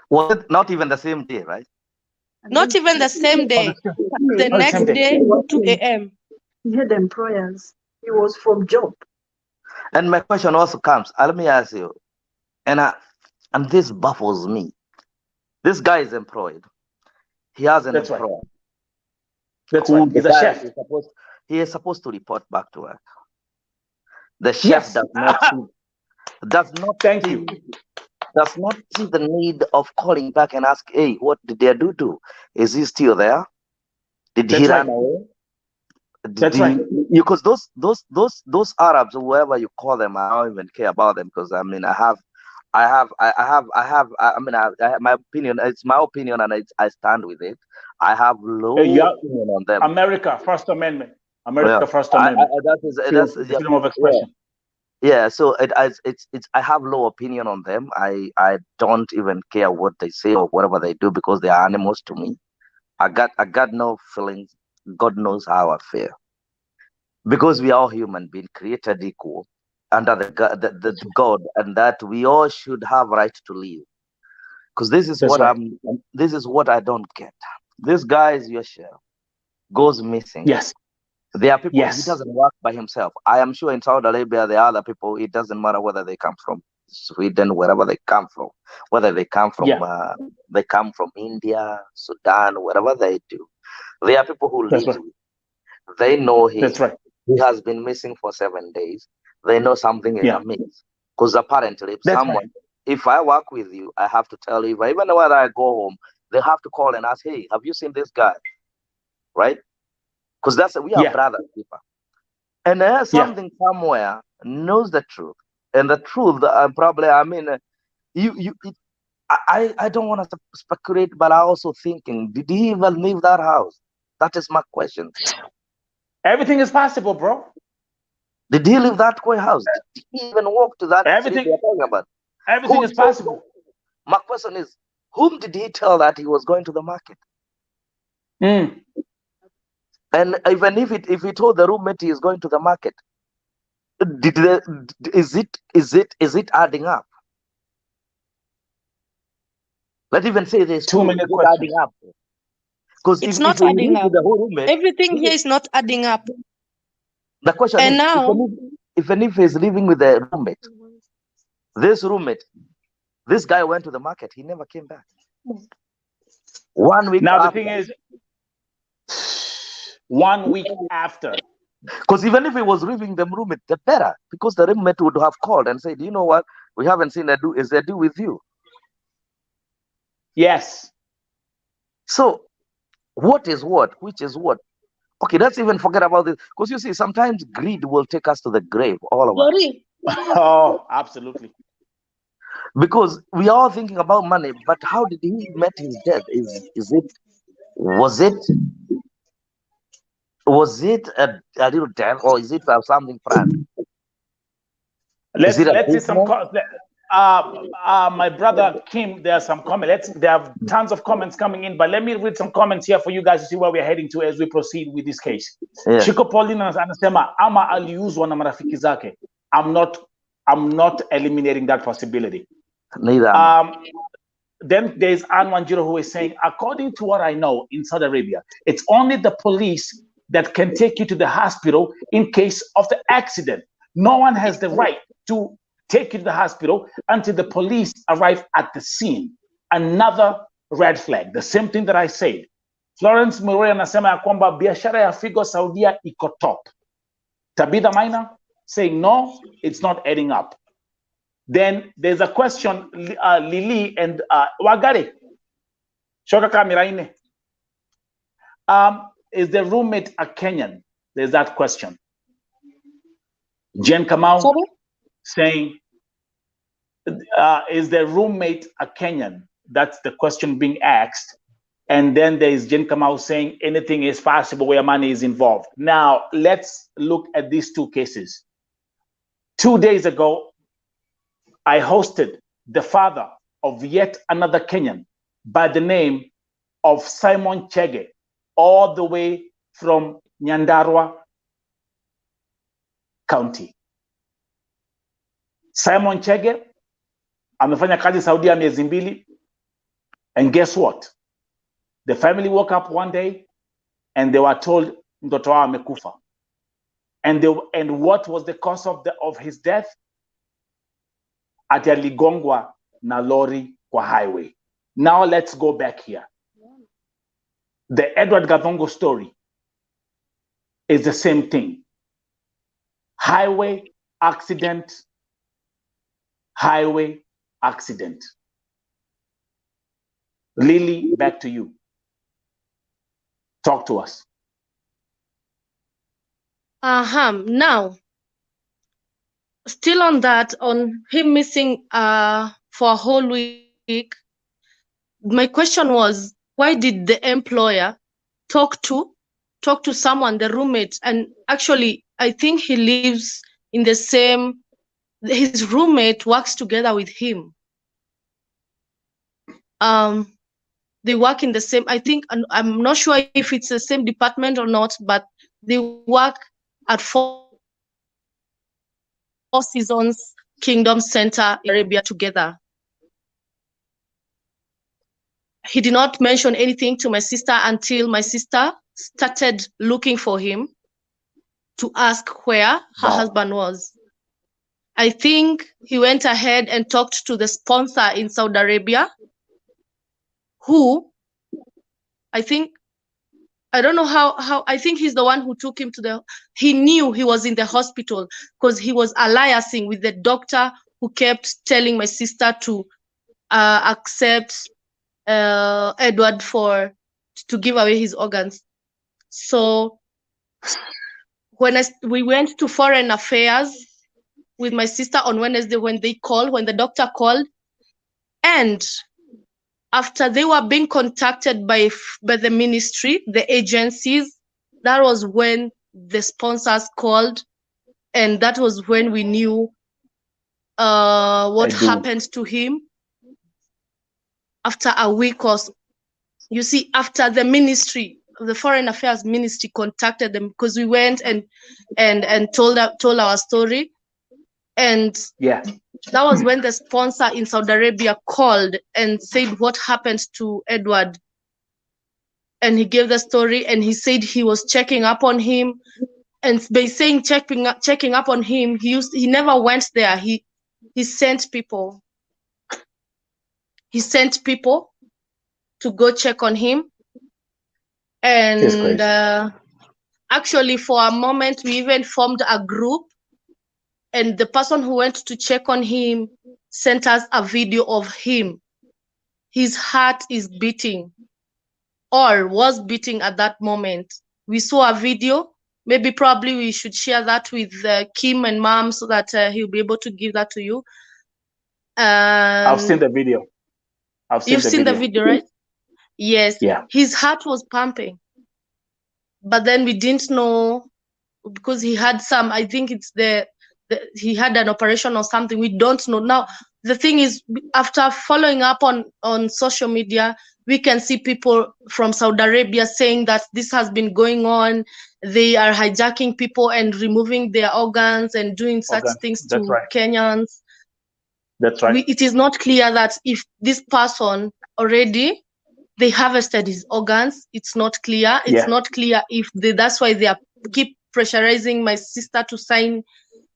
Was it not even the same day, right? Not even the same day. The next day, 2 a.m. He had employers. He was from job. And my question also comes, let me ask you, and this baffles me. This guy is employed. He has an employer. That's right. He's a chef. He is supposed to report back to work. The chef does not see the need of calling back and ask, hey, what did they do to? Is he still there? Did he run away? That's right. Because those Arabs, whoever you call them, I don't even care about them, because I mean I have my opinion. It's my opinion, and I stand with it. I have low opinion on them. America, First Amendment. First Amendment. That's freedom of expression. Yeah, so I have low opinion on them. I don't even care what they say or whatever they do, because they are animals to me. I got no feelings. God knows how I feel. Because we are all human beings, created equal under the God, and that we all should have right to live. Because this is what I don't get. This guy is your chef, goes missing. Yes. There are people, he doesn't work by himself. I am sure in Saudi Arabia, there are other people, it doesn't matter whether they come from Sweden, wherever they come from, whether they come from India, Sudan, wherever they do. There are people who live with him. They know he has been missing for 7 days. They know something is amiss. Because apparently, if I work with you, I have to tell you, even when I go home, they have to call and ask, hey, have you seen this guy? Right? Because we are brothers, people. And there's something somewhere knows the truth. And the truth, probably, I mean, I don't want to speculate, but I also thinking, did he even leave that house? That is my question. Everything is possible, bro. Did he leave that house? Did he even walk to that everything street we're talking about? Everything is possible. My question is, whom did he tell that he was going to the market? And even if he told the roommate he is going to the market, is it adding up? Let's even say there's 2 minute questions. Adding up. Because it's not adding up. Everything here is not adding up. The question is, now, even if he's living with a roommate, this guy went to the market, he never came back. 1 week now after. The thing is, 1 week after. Because even if he was living the roommate, the better, because the roommate would have called and said, you know what, we haven't seen a do. Is there do with you? Yes. So what is what? Which is what? Okay, let's even forget about this. Because you see, sometimes greed will take us to the grave, all of us. Oh, absolutely. Because we are all thinking about money, but how did he met his death? Was it a little death, or is it something planned? Let's see some. My brother Kim, there are some comments. There are tons of comments coming in, but let me read some comments here for you guys to see where we're heading to as we proceed with this case. Shiko Paulina anasema ama aliuzwa na marafiki zake. I'm not eliminating that possibility. Neither. Then there's Anwanjiro who is saying, according to what I know in Saudi Arabia, it's only the police that can take you to the hospital in case of the accident. No one has the right to take you to the hospital until the police arrive at the scene. Another red flag, the same thing that I said. Florence Murray anasema ya kwamba biashara ya figo Saudia iko top. Tabitha Maina saying no, it's not adding up. Then there's a question, Lily and Wangari. Shoka kamera. Is the roommate a Kenyan? There's that question. Jen Kamau saying, is the roommate a Kenyan? That's the question being asked. And then there is Jen Kamau saying anything is possible where money is involved. Now, let's look at these two cases. 2 days ago, I hosted the father of yet another Kenyan by the name of Simon Chege, all the way from Nyandarua County. Simon Chege amefanya kazi Saudi ya miezi mbili, and guess what? The family woke up one day and they were told mtoto wao amekufa. And what was the cause of his death? Ati aligongwa na lori kwa highway. Now let's go back here. The Edward Gathungu story is the same thing. Highway accident. Highway accident. Lily, back to you. Talk to us. Now, still on that, on him missing for a whole week, my question was, why did the employer talk to someone, the roommate? And actually, I think he lives in the same, his roommate works together with him. They work in the same, I think, I'm not sure if it's the same department or not, but they work at Four Seasons Kingdom Center in Arabia together. He did not mention anything to my sister until my sister started looking for him to ask where her husband was. I think he went ahead and talked to the sponsor in Saudi Arabia, who I don't know how, I think he's the one who took him to he knew he was in the hospital because he was alliancing with the doctor who kept telling my sister to accept Edward to give away his organs. So when we went to Foreign Affairs with my sister on Wednesday, when the doctor called, and after they were being contacted by the ministry, the agencies, that was when the sponsors called, and that was when we knew what happened to him. After a week or so, you see, after the ministry, the Foreign Affairs Ministry contacted them, because we went and told our story, and yeah, that was when the sponsor in Saudi Arabia called and said what happened to Edward. And he gave the story, and he said he was checking up on him. And by saying checking up on him, he never went there. He sent people. He sent people to go check on him. And actually, for a moment, we even formed a group. And the person who went to check on him sent us a video of him. His heart is beating, or was beating at that moment. We saw a video. Probably we should share that with Kim and Mom so that he'll be able to give that to you. I've seen the video. You've seen the video, right? Yes. Yeah. His heart was pumping. But then we didn't know, because he had some, I think it's he had an operation or something. We don't know. Now, the thing is, after following up on social media, we can see people from Saudi Arabia saying that this has been going on. They are hijacking people and removing their organs and doing such things to Kenyans. That's right. It is not clear that if this person already, they harvested his organs. It's not clear. It's not clear if that's why they keep pressurizing my sister to sign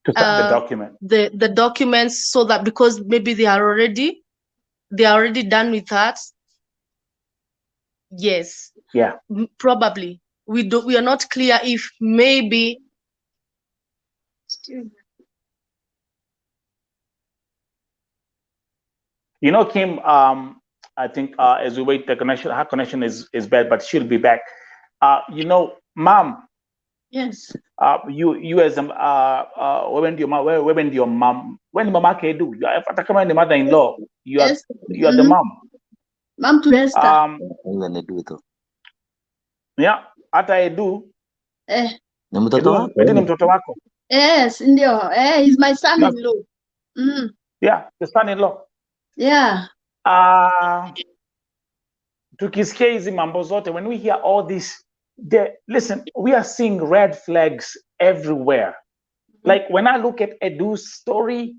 the document. The documents, so that, because maybe they are already done with that. Yes. Yeah. Probably. We are not clear if maybe. You know, Kim, I think as we wait, her connection is bad, but she'll be back. You know, Mom. Yes. You as when your mom, when mama can do, you are the mother-in-law. You are the mom. Mom to Esther. Yeah, hata Edu. Ni mtoto wako? Edu ni mtoto wako. Yes, ndio. He's my son-in-law. Yeah, the son-in-law. Yeah. Tukisikia hizi mambo zote, when we hear all this, listen, we are seeing red flags everywhere. Like when I look at Edu's story,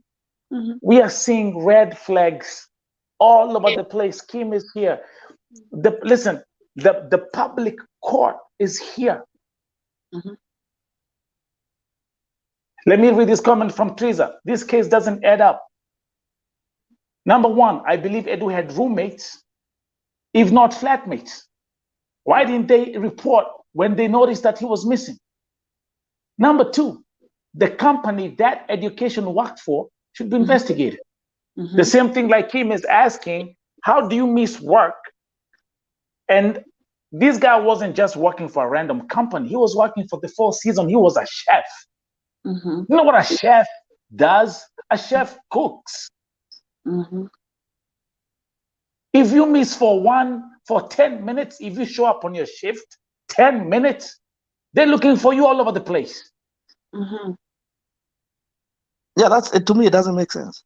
we are seeing red flags all over the place. Kim is here. Listen, the public court is here. Let me read this comment from Teresa. This case doesn't add up. Number one, I believe Edu had roommates, if not flatmates. Why didn't they report when they noticed that he was missing? Number two, the company that education worked for should be investigated. The same thing like Kim is asking, how do you miss work? And this guy wasn't just working for a random company. He was working for the Four Seasons. He was a chef. You know what a chef does? A chef cooks. If you miss for 10 minutes, if you show up on your shift, 10 minutes, they're looking for you all over the place. Yeah, to me, it doesn't make sense.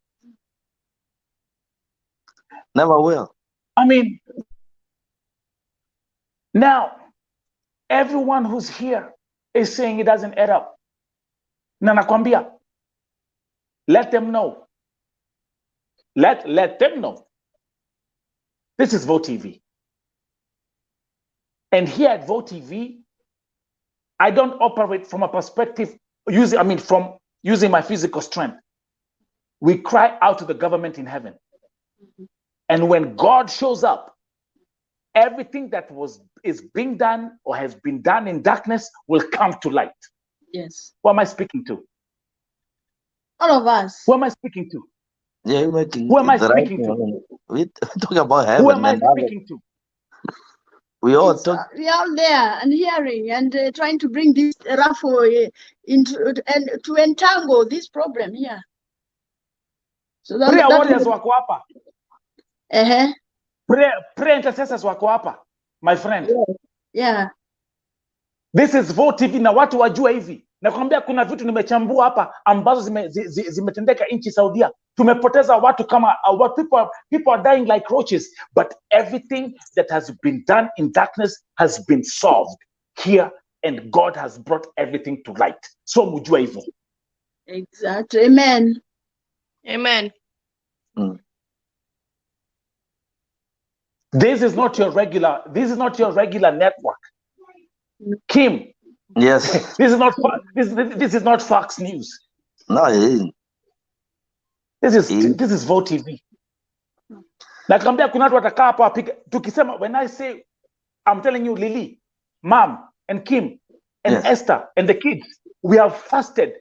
Never will. I mean, now, everyone who's here is saying it doesn't add up. Na nakwambia, let them know. Let them know. This is Vote TV. And here at Vote TV, I don't operate from a perspective from using my physical strength. We cry out to the government in heaven. And when God shows up, everything that is being done or has been done in darkness will come to light. Yes. Who am I speaking to? All of us. Who am I speaking to? Yeah, you're making. Who am I speaking to? We're talking about heaven. Who am I speaking to? We are all there and hearing and trying to bring this raffle into and to entangle this problem here. So that, prayer warriors wako hapa. Prayer intercessors wako hapa, my friend. Yeah. This is Vote TV na watu wajua hivi. Nakwambia kuna vitu nimechambua hapa ambazo zimetendeka nchi Saudia. Tumepoteza watu kama people are dying like roaches, but everything that has been done in darkness has been solved here, and God has brought everything to light. So mujua hivyo. Exactly. Amen. Amen. This is not your regular network. Kim. Yes. This is not Fox News. No, it isn't. This is Vote TV. Nakwambia kuna watu watakaa hapa wapiga tukisema, when I say, I'm telling you, Lily, Mom, and Kim, and Esther, and the kids, we have fasted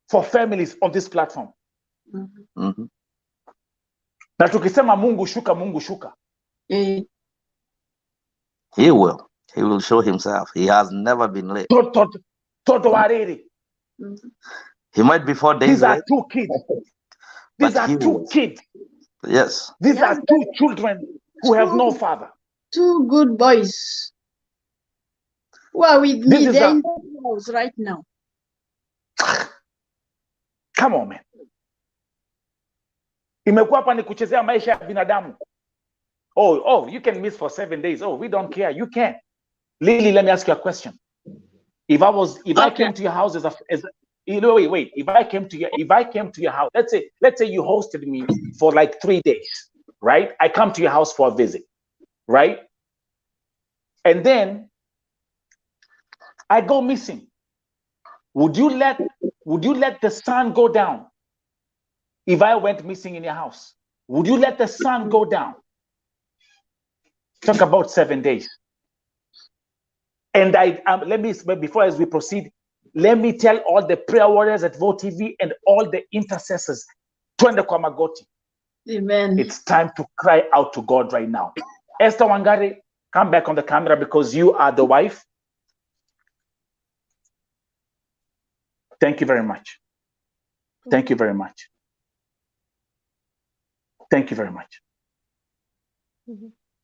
for families on this platform. Na tukisema Mungu shuka. He will. He will show himself. He has never been late. He might be 4 days These late. are two kids. These are two kids. Yes. These are two children who have no father. Two good boys who are with me. They're in the house right now. Come on, man. Imekuwa hapa ni kuchezea maisha ya binadamu. Oh, you can miss for 7 days. Oh, we don't care. You can. Lily, let me ask you a question. If I came to your house wait. If I came to your house, let's say you hosted me for like 3 days, right? I come to your house for a visit, right? And then I go missing. Would you let the sun go down if I went missing in your house? Would you let the sun go down? Talk about 7 days. And before as we proceed, let me tell all the prayer warriors at Vote TV and all the intercessors, twende kwa magoti. Amen. It's time to cry out to God right now. Esther Wangari, come back on the camera because you are the wife. Thank you very much. Thank you very much. Thank you very much.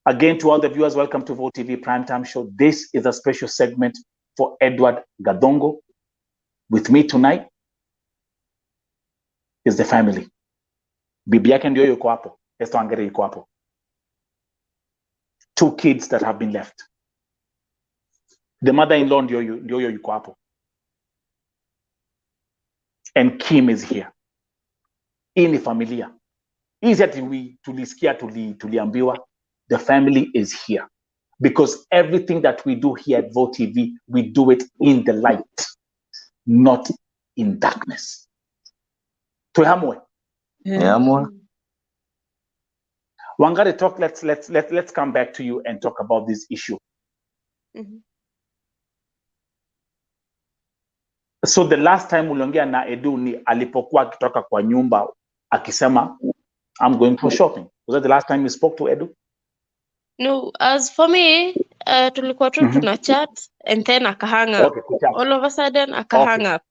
Again, to all the viewers, welcome to Vote TV Primetime Show. This is a special segment for Edward GATHUNGU. With me tonight is the family. Bibi yake ndio yuko hapo. Esther Wangari yuko hapo. 2 kids that have been left. The mother-in-law ndio yuko hapo. And Kim is here. Hii ni familia. Hii ati tulisikia tuliambiwa. The family is here. Because everything that we do here at Vote TV, we do it in the light, not in darkness. Tuhamwe. Yeah, more. Wangari, talk. Let's come back to you and talk about this issue. Mhm. So the last time uliongea na Edu ni alipokuwa akitoka kwa nyumba akisema I'm going for shopping. Was that the last time you spoke to Edu? No, as for me, tulikuwa tu tuna chat and then akahang up. Okay, good job. All of a sudden akahang up.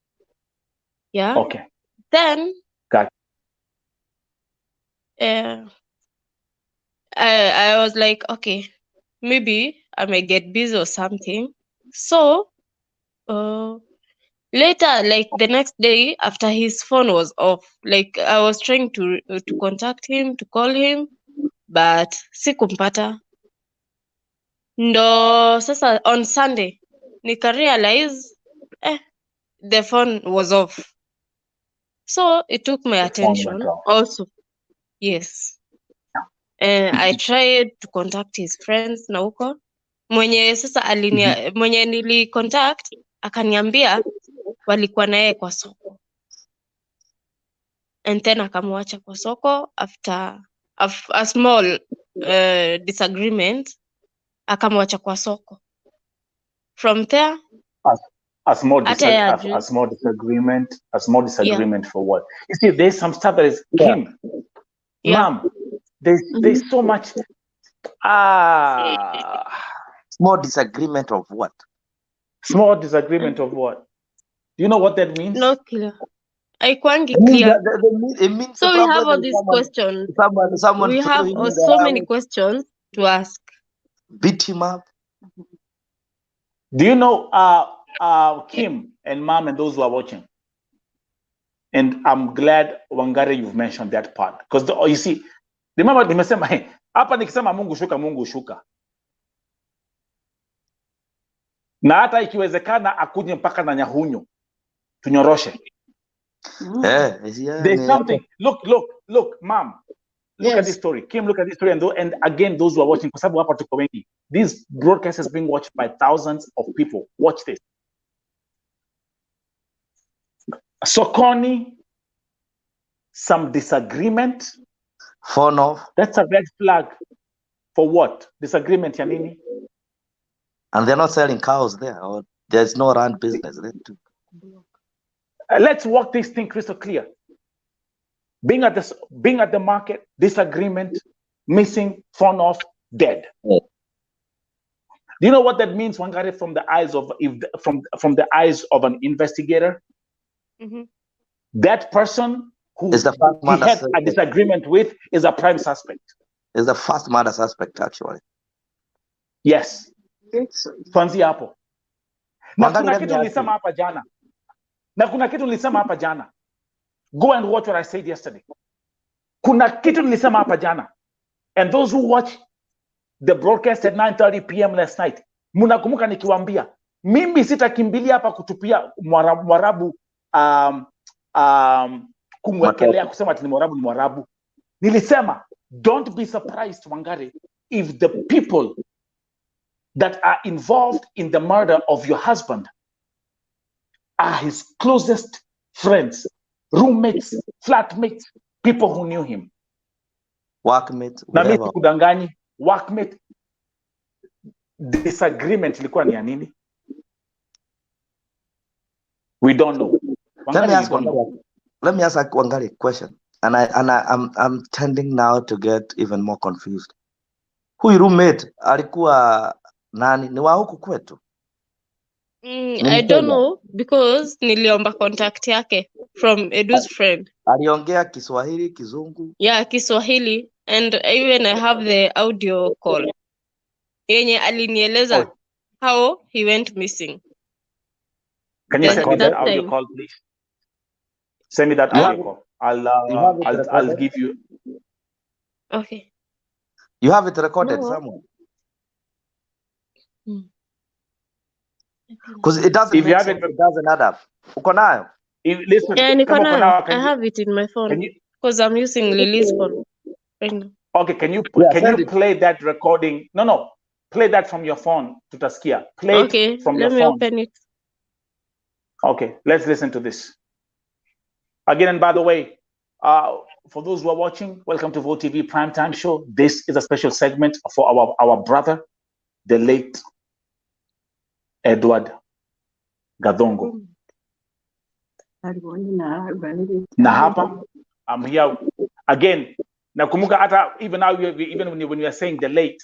Yeah. Okay. Then Got I was like, okay, maybe I may get busy or something. So later, like the next day after his phone was off, like I was trying to contact him, to call him, but sikumpata. Ndo sasa on Sunday nika realize the phone was off. So it took my attention also. Yes. And I tried to contact his friends na huko. Mwenye sasa mwenye nili contact akaniambia walikuwa naye kwa soko. And then akamwacha kwa soko after a small disagreement, akamwacha kwa soko. From there, a small disagreement. Yeah. For what? You see, there's some stuff that is Kim. Yeah. Mom, there's so much. Small disagreement of what? Small disagreement of what? Do you know what that means? No, clear. Haikuangi clear. It means so we have all these questions. We have so many questions to ask. Beat him up. Do you know Kim and Mom and those who are watching? And I'm glad, Wangari, you've mentioned that part. Because you see, remember, nimesema hapa nikisema Mungu shuka. Na hata ikiwezekana akuje mpaka na Nyahunyu. Tunyoroshe. There's something. Look, Mom. Look at this story. Kim, look at this story. And again, those who are watching, this broadcast is being watched by thousands of people. Watch this. Sokoni, some disagreement. Phone off. That's a red flag. For what? Disagreement, Yanini. And they're not selling cows there. Or there's no run business there too. Let's walk this thing crystal clear. Being at the market, disagreement, missing, phone off, dead. Yeah. Do you know what that means, Wangari, from the eyes of an investigator? Mm-hmm. That person who is the first he had a disagreement with is a prime suspect. Is the first murder suspect actually? Yes. Tuanzie hapo. Na kuna kitu nilisema hapa jana. Go and watch what I said yesterday. Kuna kitu nilisema hapa jana. And those who watch the broadcast at 9:30 p.m. last night, mnakumbuka nikiwaambia, mimi sitakimbilia hapa kutupia Mwarabu kumwekelea kusema ati ni Mwarabu. Nilisema, don't be surprised, Wangari, if the people that are involved in the murder of your husband are his closest friends, roommates, flatmates, people who knew him. Workmate. Na mimi sikudanganyi, workmate. Disagreement ilikuwa ni ya nini? We don't know. Let me ask Wangari a question. And I'm tending now to get even more confused. Huyu roommate alikuwa nani? Ni wa huku kwetu? I don't know because niliomba contact yake from Edu's friend. Aliongea Kiswahili, Kizungu? Yeah, Kiswahili, and even I have the audio call. Yenye alinieleza how he went missing. Can you send me that audio call, please? Send me that audio call. I'll give you. Okay. You have it recorded somewhere? Because it doesn't If you make have sense. it, It doesn't add up. Uko nayo? listen, Yeah, come on, I can you, have it in my phone can you, because I'm using Lily's phone right now. okay, can you Send it. play that recording? No, play that from your phone to Taskia. Play Okay, it from let your me phone. open it. Okay, let's listen to this. Again, and by the way, for those who are watching, welcome to Vote TV Primetime Show. This is a special segment for our brother, the late Edward GATHUNGU. Na hapa, I'm here again. Nakumbuka hata even now, even when you are saying the late,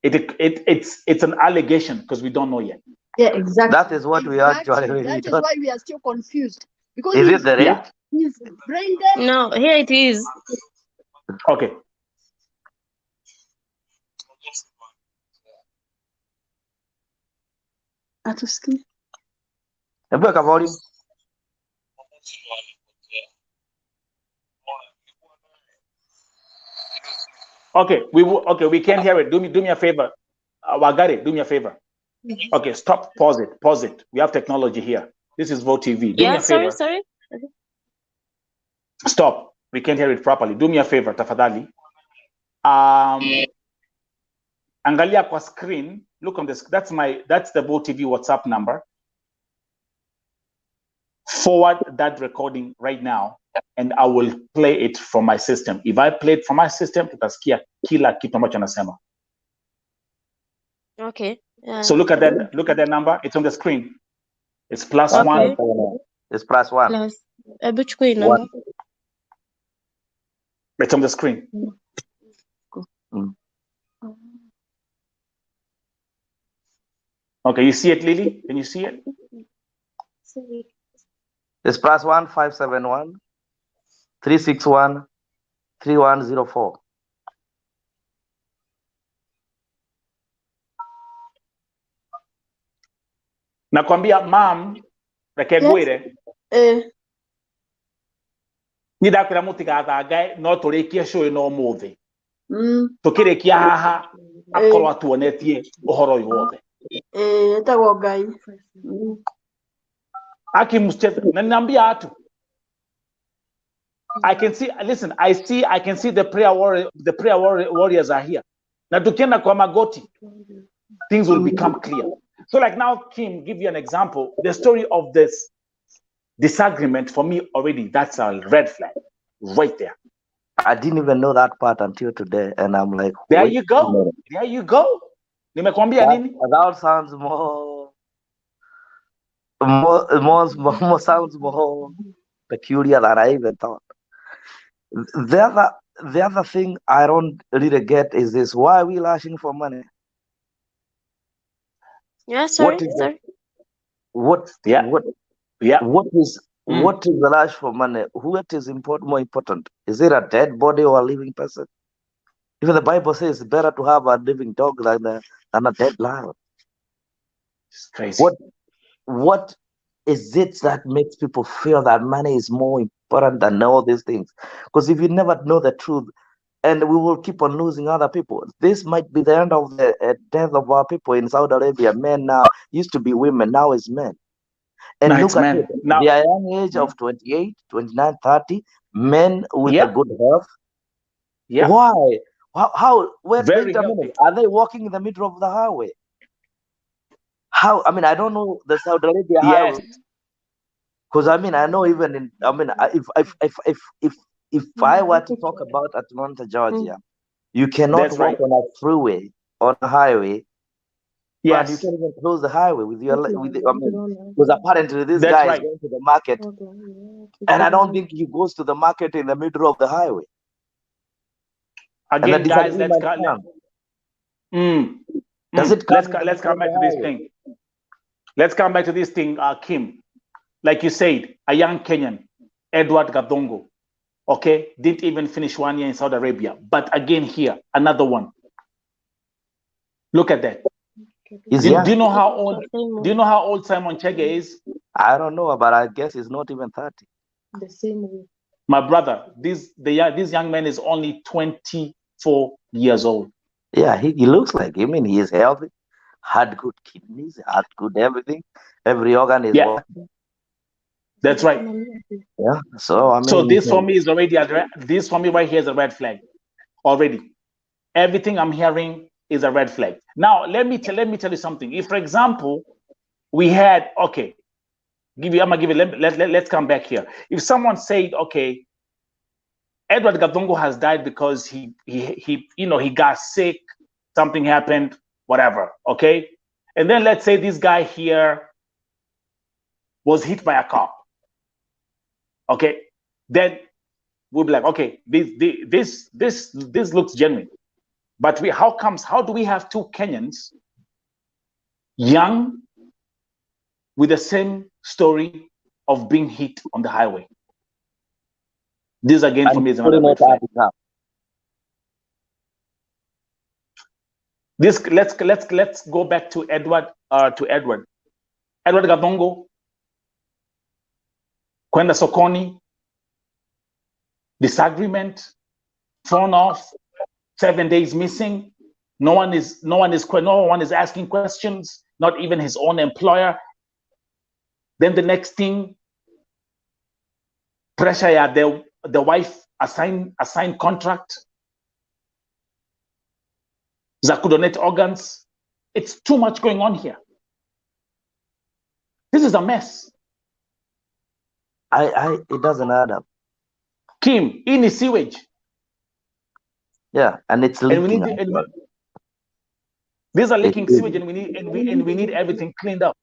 it's an allegation because we don't know yet. Yeah, exactly. That is what we actually. That is why we are still confused. Because Is it the rate? Yeah. He's brain dead. No, here it is. Okay. Atuski. Hebu weka volume. Okay, we can't hear it. Do me a favor. Wangari, do me a favor. Okay, stop, pause it. We have technology here. This is Vote TV. Do me a favor. Sorry. Stop. We can't hear it properly. Do me a favor, tafadhali. Angalia kwa screen. Look on this. That's the Vote TV WhatsApp number. Forward that recording right now, and I will play it from my system. If I play it from my system, tutasikia kila kitu ambacho anasema. Okay. Yeah. So look at that number. It's on the screen. It's +1. It's +1. Plus. Number. It's on the screen. Okay, you see it, Lily? Can you see it? It's +1 571 361 3104. Nakwambia mam rekegwire nidakira mutigathangae no turikie show no muthi tukirikia haha akorwa tuonetie uhoro uyu wothe etagwo Ngai akimcheza na niambia atu I can see the prayer warriors are here na tukienda kwa magoti things will become clear. So like now, Kim, give you an example. The story of this disagreement, for me already, that's a red flag right there. I didn't even know that part until today, and I'm like, there you go. Nimekwambia nini? That sounds more sounds more peculiar than I even thought. The other thing I don't really get is this: why are we lashing for money? Yeah, sorry. What is the lash for money? What is more important? Is it a dead body or a living person? Even the Bible says it's better to have a living dog than a dead lion. It's crazy. What is it that makes people feel that money is more important than all these things? Because if you never know the truth, and we will keep on losing other people. This might be the end of the death of our people in Saudi Arabia. Men now used to be women, now is men. And now look at it. Now, the young age of 28, 29, 30, men with a good health. Yeah. Why? How? Wait a minute. Healthy. Are they walking in the middle of the highway? How? I mean, I don't know the Saudi Arabia highway. Because I know even if I were to talk about Atlanta, Georgia, you cannot walk on a freeway, on a highway. Yes. But you can't even close the highway with your because apparently this guy is going to the market, and I don't think he goes to the market in the middle of the highway. Again, guys, let's come back to this thing. Let's come back to this thing, Kim. Like you said, a young Kenyan, Edward GATHUNGU. Okay, didn't even finish 1 year in Saudi Arabia. But again here, another one. Look at that. Do you know how old Simon Chege is? I don't know, but I guess he's not even 30. The same way. My brother, this young man is only 24 years old. Yeah, he looks like him, and he is healthy. had good kidneys, had good everything. Every organ is working. That's right. Yeah. So I mean, so this for me is already this for me right here is a red flag already. Everything I'm hearing is a red flag. Now let me tell you something. If, for example, we had let's come back here. If someone said, okay, Edward GATHUNGU has died because he got sick, something happened, whatever, okay? And then let's say this guy here was hit by a car, okay? Then we'll be like, okay, this looks genuine. But how do we have two Kenyans, young, with the same story of being hit on the highway? This again for me is another red flag. This let's go back to Edward GATHUNGU kwenda sokoni, disagreement, thrown off, 7 days missing. No one is asking questions, not even his own employer. Then the next thing, pressure, the wife assigned contract za kudonate organs. It's too much going on here. This is a mess. It doesn't add up. Kim, in sewage. Yeah, and it's leaking. These are leaking sewage, and we need everything cleaned up.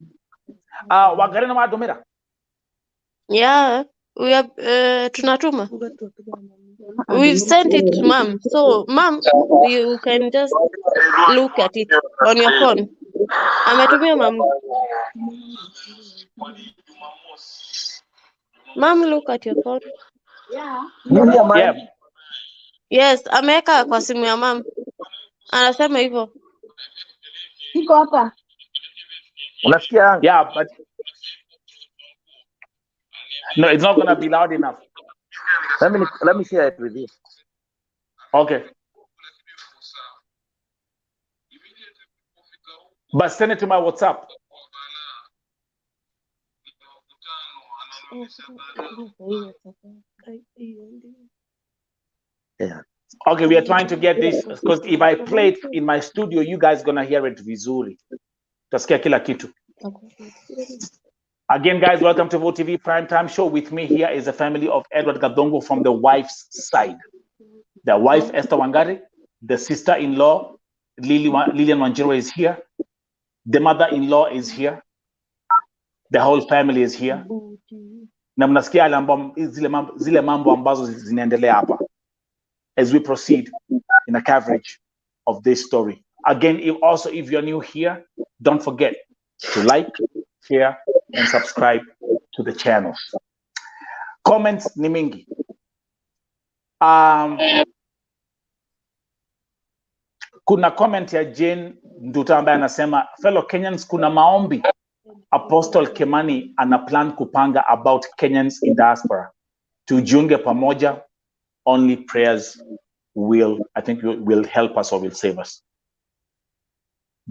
Wangari na Madomera. Yeah, we have tunatuma. We've sent it to mom. So mom, you can just look at it on your phone. Ametumia mom. Mom, look at your phone. Yeah. Yes, ameweka kwa simu ya mom. Anasema hivyo. Iko hapa. Unasikia? Yeah, but no, it's not gonna be loud enough. Let me share it with you. Okay. But send it to my WhatsApp. Yeah. Okay, we are trying to get this because if I play it in my studio, you guys gonna hear it vizuri. Tasikia kila kitu. Again, guys, welcome to Vote TV Primetime Show. With me here is the family of Edward GATHUNGU from the wife's side. The wife, Esther Wangari, the sister-in-law, Lilian Wanjiru is here. The mother-in-law is here. The whole family is here. Na mnasikia zile mambo ambazo zinaendelea hapa as we proceed in a coverage of this story. Again, if you're new here, don't forget to like, share, and subscribe to the channel. Comments ni mingi. Kuna comment ya Jane Nduta ambaye anasema, fellow Kenyans, kuna maombi Apostle Kimani ana plan kupanga about Kenyans in diaspora. Tujiunge pamoja, only prayers will help us or will save us.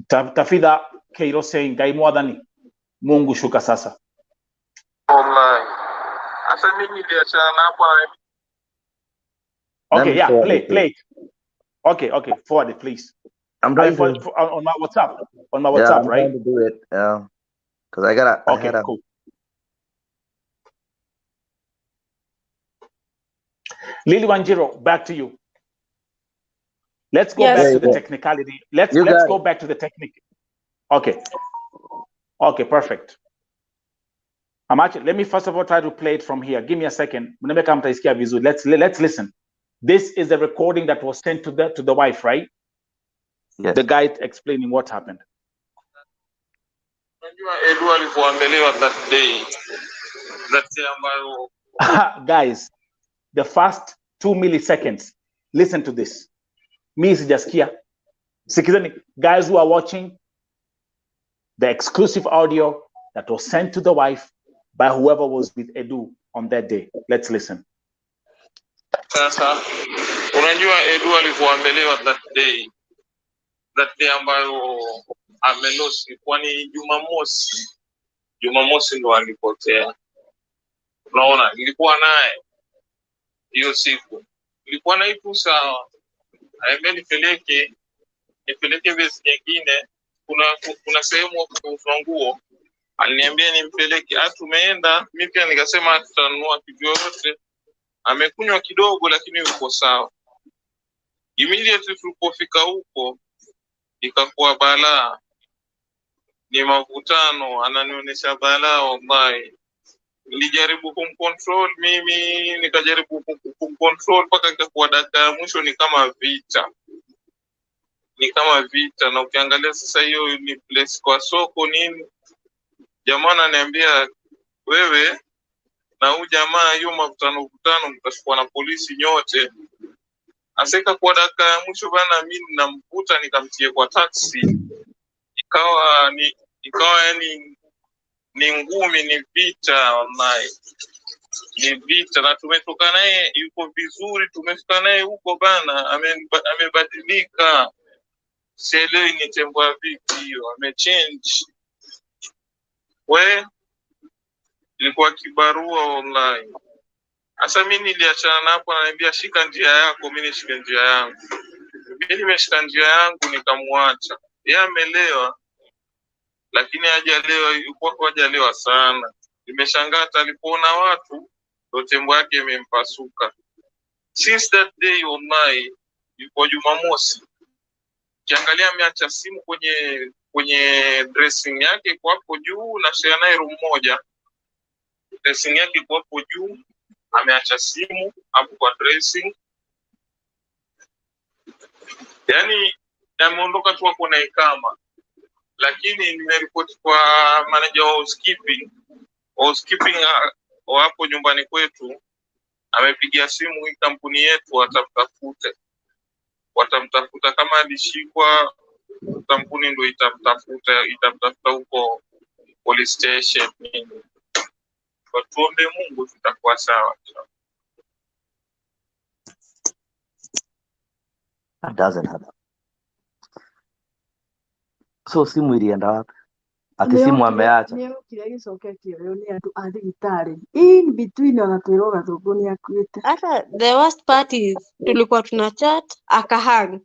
Tafida Keiro saying, Gai mwadhani, Mungu shuka sasa. Okay, yeah, play it. Okay, forward it, please. I'm trying to on my WhatsApp. On my WhatsApp, yeah, I'm right? trying to do it. Yeah, because I gotta. Okay, cool. Lily Wanjiru, back to you. Let's go back to the technicality. Let's go back to the technique. Okay, perfect. Let me first of all try to play it from here. Give me a second. Let's listen. This is the recording that was sent to the wife, right? Yes. The guy explaining what happened. Guys, the first 2 milliseconds. Listen to this. Me sijasikia. Sikizeni, guys who are watching, the exclusive audio that was sent to the wife by whoever was with Edu on that day. Let's listen. Sasa unajua Edu alivyoambelewa that day ambayo amelosi, kwani Jumamosi ndo alipotea. Unaona, nilikuwa naye hiyo siku, nilikuwa na itu sawa, aambia nipeleke base nyingine, kuna sehemu kwa nguo, aliniambia nimpeleke. Tumeenda, mimi pia nikasema tutanunua kitu yote. Amekunywa kidogo lakini yuko sawa. Immediately tulipofika huko ikakuwa balaa, ni mavutano, ananionyesha balaa wallahi. Nilijaribu kumcontrol mimi, nikajaribu kumcontrol mpaka ikakuwa dakika ya mwisho ni kama vita. Na ukiangalia sasa hiyo ni place kwa soko nini, jamaa ananiambia wewe na huyu jamaa hiyo mavutano mtashikwa na polisi nyote. Aseka kwa dakika ya mwisho bana, mimi ninamkuta nikamtie kwa taxi, ikawa yani ni ngumi, ni vita wallahi, ni vita. Na tumetoka naye yuko vizuri, tumefika naye huko bana, amebadilika, sielewi ni tembo vipi hiyo, amechange. Ilikuwa kibarua wallahi. Asa mimi niliachana hapo, ananiambia shika njia yako, mimi nishike njia yangu. Mimi nimeshika njia yangu nikamwacha. Yeye amelewa lakini hajalewa sana. Nimeshangaa alipoona watu ndio tembo yake imempasuka. Since that day wallahi, yuko Jumamosi, kiangalia ameacha simu kwenye dressing yake kwa hapo juu, na share naye room moja. Dressing yake kwa hapo juu, ameacha simu hapo kwa dressing. Yani ameondoka tu hapo na ikama. Lakini nimeripoti kwa manager wa housekeeping hapo nyumbani kwetu, amepigia simu hii kampuni yetu watamtafuta kama alishikwa, kampuni ndio itamtafuta huko police station. Kwa tuombe Mungu tutakuwa sawa. That doesn't happen. So simu ilienda wapi? Ati simu ameacha. Nio kile gicoketio yo ni andu a thibitari. In between wanatwirwo gathungu ni akuite. Hata the worst part is tulikuwa tuna chat akahang.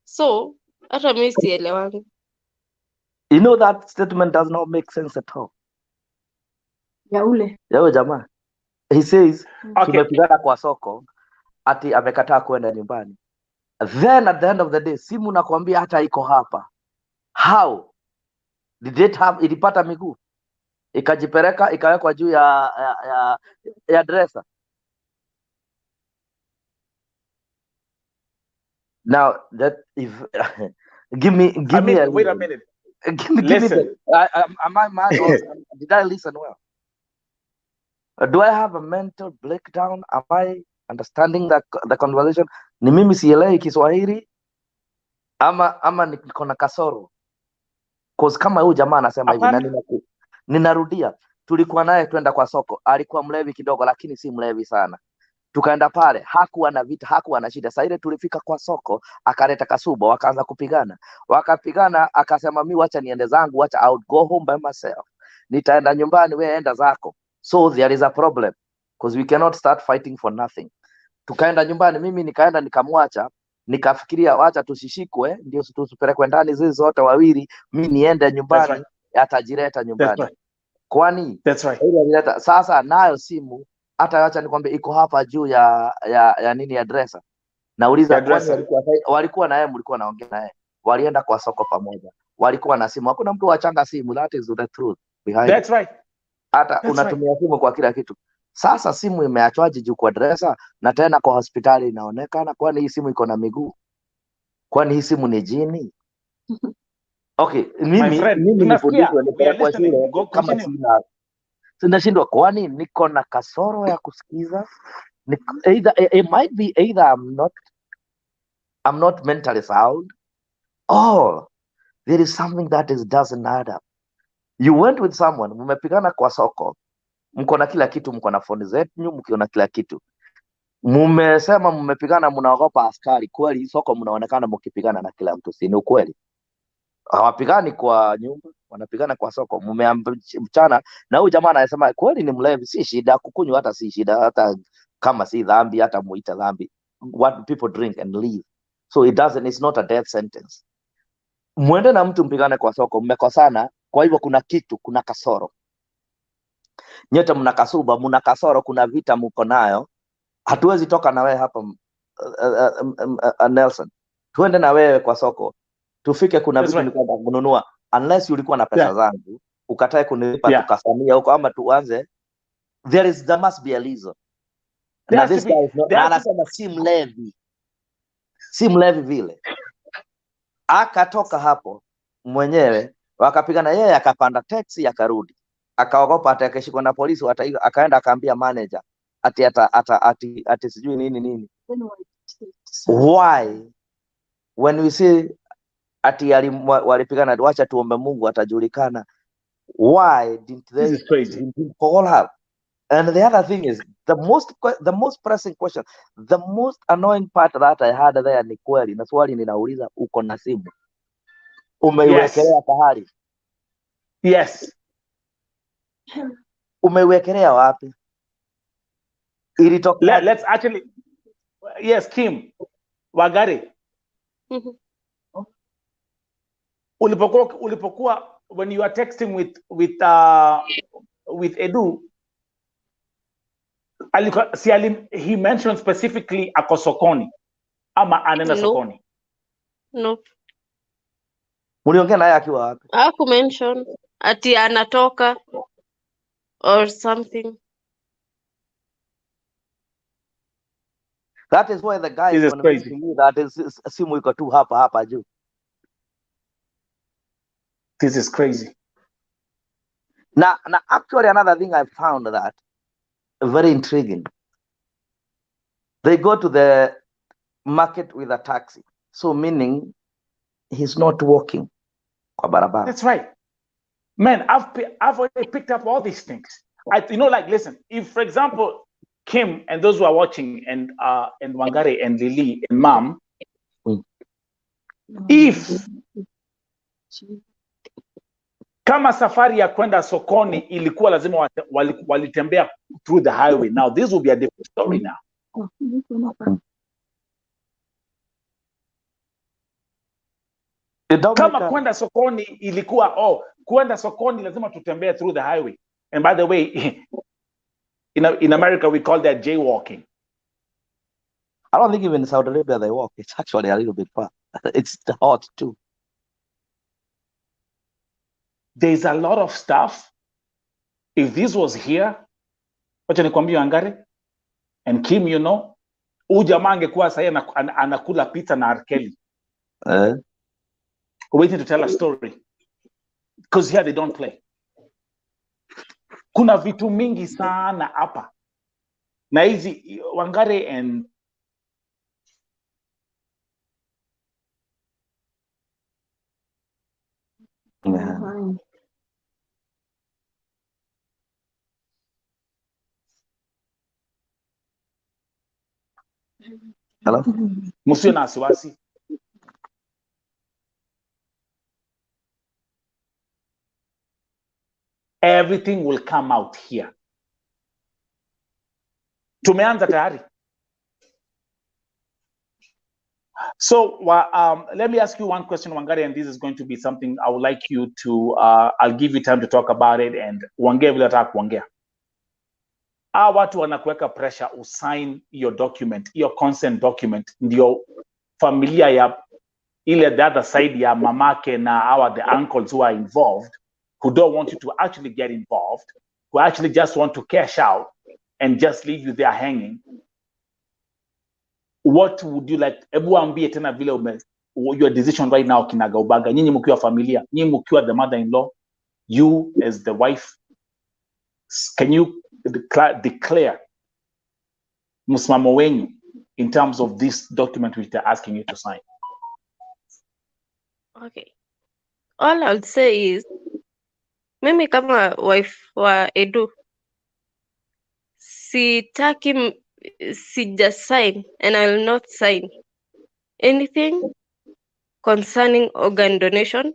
So hata mimi sielewani. You know that statement does not make sense at all. Yao jamaa. He says, tumepigana kwa soko, ati amekataa kwenda nyumbani. Then at the end of the day, simu nakwambia hata iko hapa. How? Did it have, ilipata miguu? Ikajipeleka, ikawekwa juu ya dresser. Now, that if give me wait a minute. Listen. Am I mad or did I listen well? Do I have a mental breakdown? Am I understanding the conversation? Ni mimi sielewi Kiswahili ama niko na kasoro? Cause kama huyu jamaa anasema hivi na ninarudia, tulikuwa naye twenda kwa soko, alikuwa mlevi kidogo lakini si mlevi sana. Tukaenda pale, hakuwa na vita, hakuwa na shida. Sasa ile tulifika kwa soko, akaleta kasuba, wakaanza kupigana. Wakapigana, akasema mimi wacha niende zangu, wacha I would go home by myself. Nitaenda nyumbani, wewe enda zako. So there is a problem because we cannot start fighting for nothing. Tukaenda nyumbani, mimi nikaenda nikamwacha, nikafikiria wacha tusishikwe ndio tusipelekwe ndani zizi zote wawili, mimi niende nyumbani, atajireta nyumbani. Kwani sasa nayo simu hata acha nikwambie iko hapa juu ya nini ya dresser. Nauliza kwani walikuwa na yeye, mlikuwa naongea naye, walienda kwa soko pamoja, walikuwa na simu, hakuna mtu wachanga simu. That is the truth behind. That's right. Hata unatumia simu kwa kila kitu. Sasa simu imeachwaje juu kwa dresser na tena kwa hospitali inaonekana? Kwani hii simu iko na miguu? Kwani hii simu ni jini? Okay, mimi nilipodishwa kwa shule kama sina sinashindwa, kwani niko na kasoro ya kusikiza? Either it might be either I'm not mentally sound, or there is something that doesn't add up. You went with someone, mmepigana kwa soko, mko na kila kitu, mko na phone zetu, mko na kila kitu. Mumesema mmepigana, mnaogopa askari. Kweli soko mnaonekana mkipigana na kila mtu, si ni ukweli? Hawapigani kwa nyumba, wanapigana kwa soko. Mchana na huyu jamaa anasema kweli ni mlevi, si shida kukunywa, hata si shida, hata kama si dhambi, hata muita dhambi. What people drink and leave, so it's not a death sentence. Mwende na mtu mpigane kwa soko, mmekosana. Kwa hivyo kuna kasoro, nyote mna kasuba, mna kasoro, kuna vita mko nayo. Hatuwezi toka na wewe hapa Nelson, tuende na wewe kwa soko tufike. Kuna vitu nilikuwa kununua, unless ulikuwa na pesa zangu ukatae kunilipa, tukafanyia huko ama tuanze. There must be a reason. Na this guy is not, anasema si mlevi vile. Akatoka hapo mwenyewe, wakapigana, yeye akapanda taxi akarudi, akaogopa atakeshikwa na polisi, akaenda akaambia manager ati sijui nini. Why when we say ati walipigana, wacha tuombe Mungu atajulikana. Why didn't they call her? And the other thing is the most pressing question, the most annoying part that I had there ni kweli, na swali ninauliza, uko na simu umeiwekelea pahali? Yes. Umeiwekelea wapi? Let's actually, yes, Kim Wangari. Ulipokuwa when you are texting with Edu, he mentioned specifically ako sokoni ama anenda sokoni? No. Uliongea naye akiwa wapi? Haku mention ati anatoka or something. That is why the guy is convincing you that simu iko tu hapa juu. This is crazy. Now, actually, another thing I found that very intriguing. They go to the market with a taxi, so meaning he's not walking. That's right, man. I've already picked up all these things. Listen. If, for example, Kim and those who are watching, and Wangari and Lily and Mom, if kama safari ya kwenda sokoni ilikuwa lazima walitembea through the highway, now this will be a different story now. Kama kwenda sokoni ilikuwa kwenda sokoni lazima tutembea through the highway. And by the way, in America we call that jaywalking. I don't think even in Saudi Arabia they walk. It's actually a little bit far. It's hot too. There's a lot of stuff. If this was here, wacha nikwambie Wangari and Kim, huyu jamaa angekuwa sasa anakula pizza na Arkeli. Waiting to tell a story. Because here they don't play. Kuna vitu mingi sana hapa. Na hizi Wangari and Hello? Musio na wasiwasi. Everything will come out here. Tumeanza tayari. So let me ask you one question, Wangari, and this is going to be something I would like you to, I'll give you time to talk about it, and Wangari will attack Wangari. Hawa watu wanakuweka pressure usign your document, your consent document, ndio familia ya ile the other side ya mamake na the uncles who are involved, who don't want you to actually get involved, who actually just want to cash out and just leave you there hanging. What would you like? Ebu ambie tena vile your decision right now kinagaubaga. Nyinyi mkiwa familia, nyinyi mkiwa the mother-in-law, you as the wife, can you declare msimamo wenyu in terms of this document which they're asking you to sign? Okay. All I would say is, mimi kama wife wa Edu, sitaki sija sign and I will not sign anything concerning organ donation,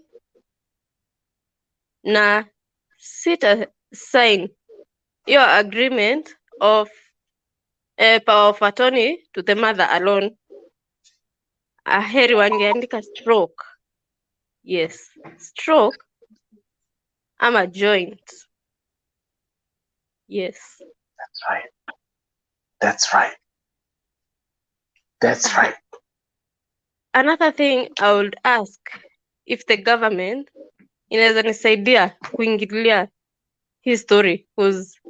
na sita sign your agreement of power of attorney to the mother alone. Aheri wangeandika stroke. Yes, stroke ama joint. Yes. That's right. That's right. That's right. Another thing I would ask, if the government inaweza nisaidia kuingilia hii story, because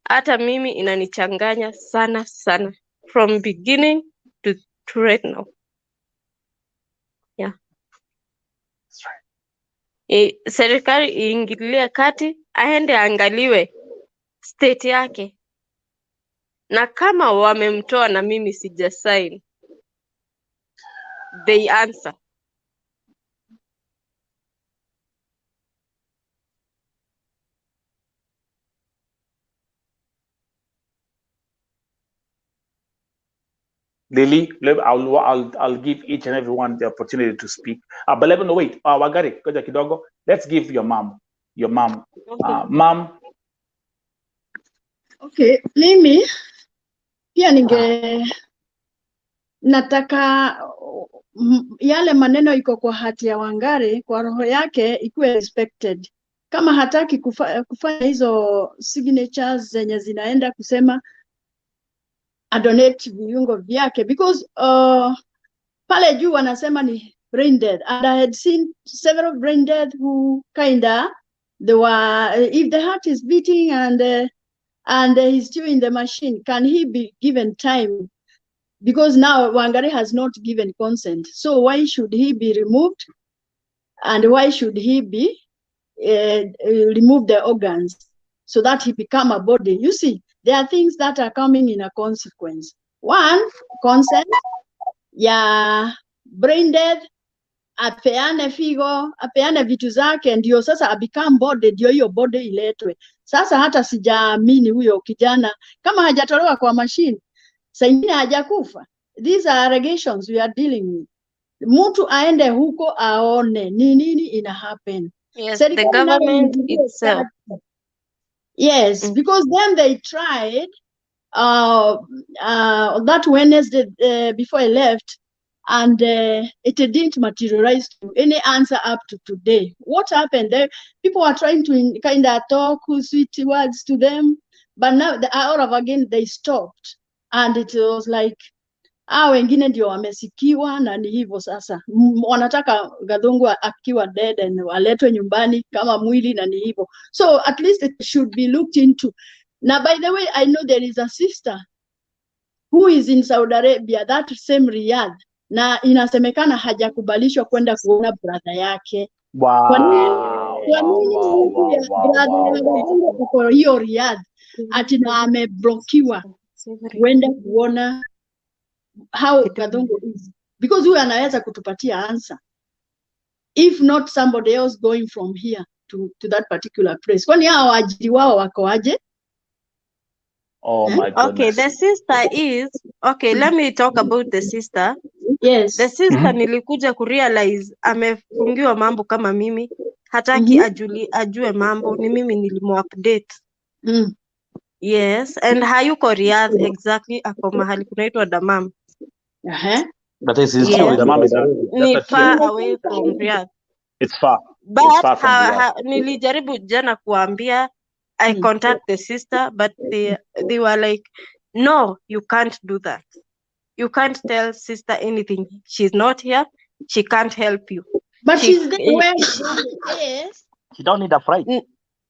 hata mimi inanichanganya sana sana from beginning to right now. Yeah. That's right. Serikali iingilie kati, aende angaliwe state yake, na kama wamemtoa na mimi sija sign, they answer. Lily, I'll give each and everyone the opportunity to speak. But let me know. Wait, Wangari, koja kidogo. Let's give your mom. Okay. Mom. Okay, mimi pia nataka yale maneno iko kwa hati ya Wangari, kwa roho yake ikuwe respected. Kama hataki kufanya hizo signatures zenye zinaenda kusema adonate viungo vyake, because pale juu wanasema ni brain dead, and I had seen several brain dead who kinda they were, if the heart is beating and he's still in the machine, can he be given time? Because now Wangari has not given consent, so why should he be removed, and why should he be remove the organs so that he become a body? You see, there are things that are coming in a consequence. One, consent, ya brain dead, apeane figo, apeane vitu zake, ndio sasa become body, ndio hiyo body iletwe. Sasa hata sijaamini huyo kijana kama hajatolewa kwa machine, saa ingine hajakufa. These are allegations we are dealing with. Mtu aende huko aone ni nini ina happen. Yes, the government itself. Yes, because then they tried that Wednesday before I left, and it didn't materialize to any answer up to today. What happened there? People are trying to kind of talk sweet words to them, but now all of again they stopped, and it was like wengine ndio wamesikiwa na ni hivyo sasa. Wanataka Gathungu akiwa dead and waletwe nyumbani kama mwili na ni hivyo. So at least it should be looked into. Now, by the way, I know there is a sister who is in Saudi Arabia, that same Riyadh, na inasemekana hajakubalishwa kwenda kuona brother yake. Wow. Kwa nini brother kwa hiyo Riyadh ati na ameblokiwa kwenda kuona how Gathungu is? Because huyu anaweza kutupatia answer, if not somebody else going from here to that particular place. Kwani hao waajiri wao wako aje? Oh my goodness. Okay, the sister is okay. Let me talk about the sister. Yes, the sister nilikuja kurealize amefungiwa mambo kama mimi, hataki ajue mambo, ni mimi nilimuupdate. Yes, and hayuko Riyadh exactly, ako mahali kunaitwa Dammam. But this is Yes. Dammam is ni far away from Riyadh. It's far. But it's far from Riyadh. nilijaribu jana kuambia I contact the sister, but they were like, no, you can't do that. You can't tell sister anything. She's not here. She can't help you. But she's there where yes. You don't need a fright.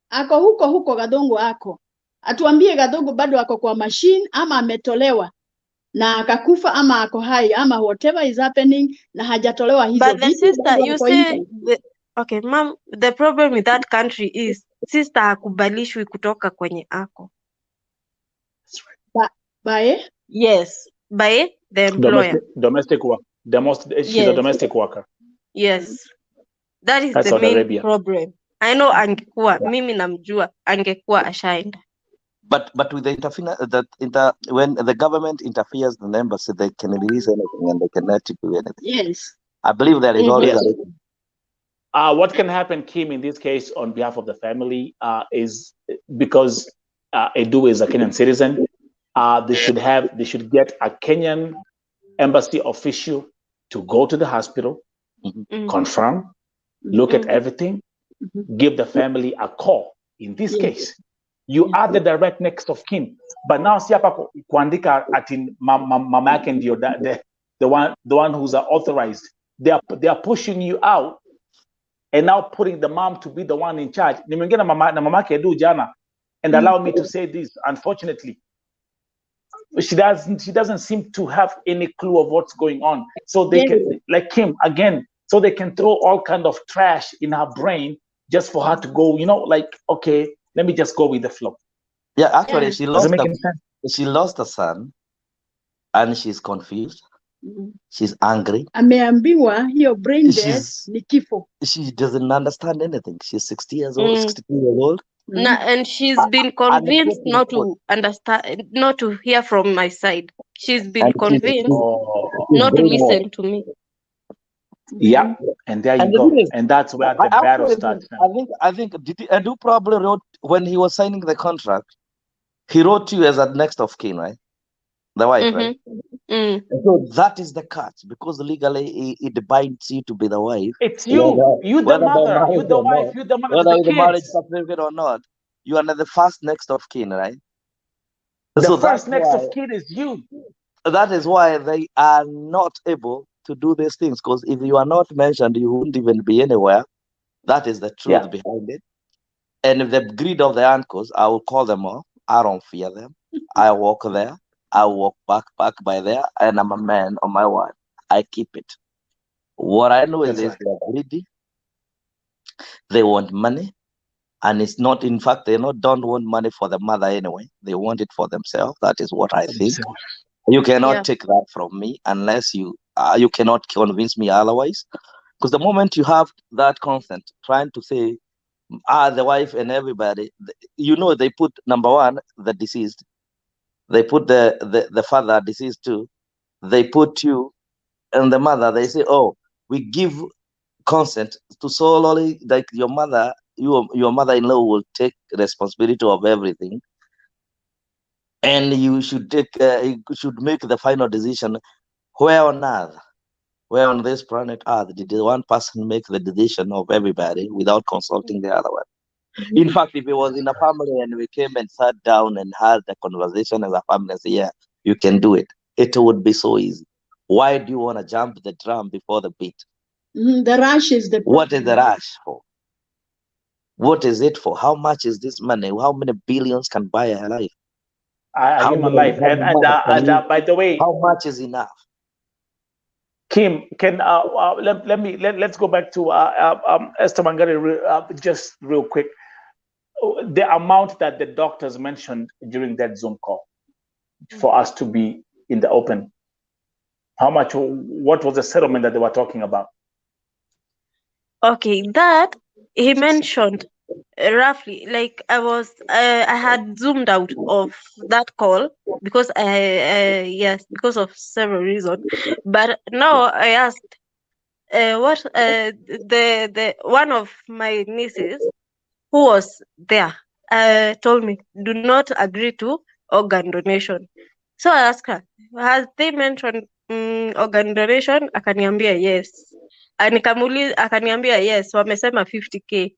Ako huko Gathungu ako. Atuambie Gathungu bado ako kwa machine ama ametolewa na akakufa ama ako hai ama whatever is happening na hajatolewa hizo. But the sister, you say okay, mom, the problem with that country is sister hakubalishwi kutoka kwenye ako. By? Yes, by the employer. Domestic work. She's a domestic worker. Yes. That is That's the main Arabia. problem. I know angekuwa, mimi namjua, angekuwa ashaenda. But with the when the government interferes in the embassy, they can release anything and they cannot do anything. Yes. I believe there is always what can happen, Kim, in this case, on behalf of the family, is because Edu is a Kenyan citizen. They should get a Kenyan embassy official to go to the hospital, confirm, look at everything, give the family a call. In this case, you are the direct next of kin. But now si hapa kuandika ati mama yake ndio the one who's authorized. They are pushing you out and now putting the mom to be the one in charge. Nimeingia na mama yake Edu jana, and allow me to say this, unfortunately, she doesn't seem to have any clue of what's going on. So they can, like Kim again, so they can throw all kind of trash in her brain just for her to go, like, okay, let me just go with the flow. Yeah, actually, she lost a son, and she's confused. She's angry. Ameambiwa hiyo brain dead ni kifo. She doesn't understand anything. She's 60 years old, 62 years old. And she's been convinced not to understand, not to hear from my side. She's been convinced not to listen to me. Yeah, and there you go. And that's where the battle starts. I think Edu probably wrote, when he was signing the contract, he wrote you as a next of kin, right? The wife, right? So that is the cut, because legally it binds you to be the wife. It's you. You the mother. You the wife. You the mother. Whether the marriage certificate or not, you are the first next of kin, right? The first next of kin is you. That is why they are not able to do these things, because if you are not mentioned, you wouldn't even be anywhere. That is the truth behind it. And if the greed of the uncles, I will call them off. I don't fear them. I walk there. I walk back by there, and I'm a man on my word. I keep it. What I know is they're greedy. They want money, and it's not. In fact, they don't want money for the mother anyway. They want it for themselves. That is what I think. You cannot take that from me unless you cannot convince me otherwise. Because the moment you have that consent, trying to say, the wife and everybody, they put number one, the deceased. They put the father deceased too. They put you and the mother. They say, oh, we give consent to solely, like your mother, your mother-in-law will take responsibility of everything, and you should make the final decision. Where on earth, where on this planet Earth, did one person make the decision of everybody without consulting the other one? In fact, if it was in a family and we came and sat down and had a conversation as a family and say, yeah, you can do it, it would be so easy. Why do you want to jump the drum before the beat? The rush is the problem. What is the rush for? What is it for? How much is this money? How many billions can buy a life? A human life. And by the way, how much is enough? Kim, let's go back to Esther Wangari just real quick. The amount that the doctors mentioned during that Zoom call for us to be in the open, how much? What was the settlement that they were talking about? Okay, that he mentioned roughly, like I had zoomed out of that call because because of several reasons. But now I asked what the one of my nieces who was there told me, do not agree to organ donation. So I asked her, has they mentioned organ donation? Akaniambia yes. Nikamuuliza, akaniambia yes, wamesema 50K.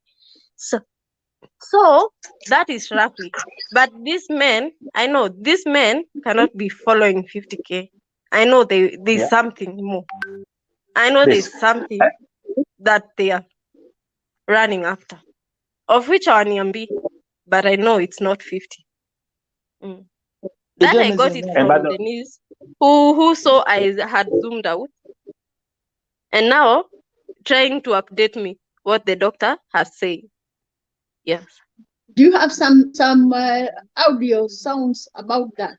So that is roughly. But these men, I know these men cannot be following 50K. I know there's something more. I know there's something that they are running after, of which I am, but I know it's not 50. That I got it from the news, who saw I had zoomed out, and now trying to update me what the doctor has said. Yes. Do you have some audio sounds about that?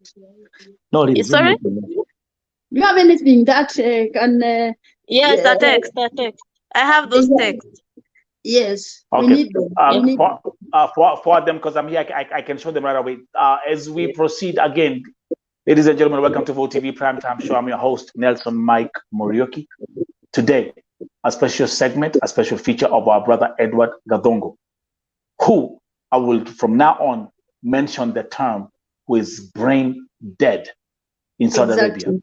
No, sorry. Do you have anything that can? Yes, the text. I have those texts. Yes, okay. we need them. forward them because I'm here. I can show them right away. As we proceed again, ladies and gentlemen, welcome to Vote TV Primetime Show. I'm your host, Nelson Mike Morioki. Today, a special segment, a special feature of our brother Edward GATHUNGU, who I will from now on mention the term who is brain dead in Saudi Arabia.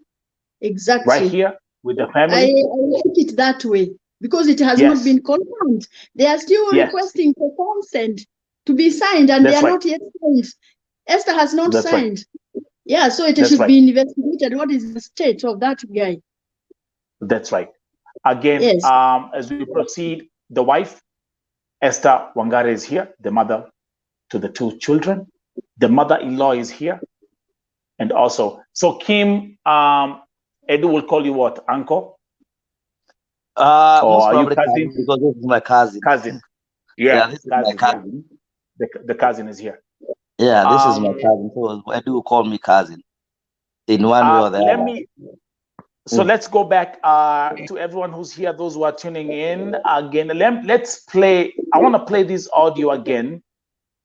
Exactly. Right here with the family. I like it that way because it has not been confirmed. They are still requesting for consent to be signed, and they are not yet signed. Esther has not signed. Right. Yeah, so it should be investigated. What is the state of that guy? That's right. Again, as we proceed, the wife, Esther Wangari, is here, the mother to the two children. The mother-in-law is here. And also, so Kim, Edu will call you what, uncle? Most probably cousin, because this is my cousin. Cousin. Yeah, this is my cousin. The cousin is here. Yeah, this is my cousin. So Edu will call me cousin in one way or the other. So let's go back to everyone who's here, those who are tuning in. Again, let's play. I want to play this audio again,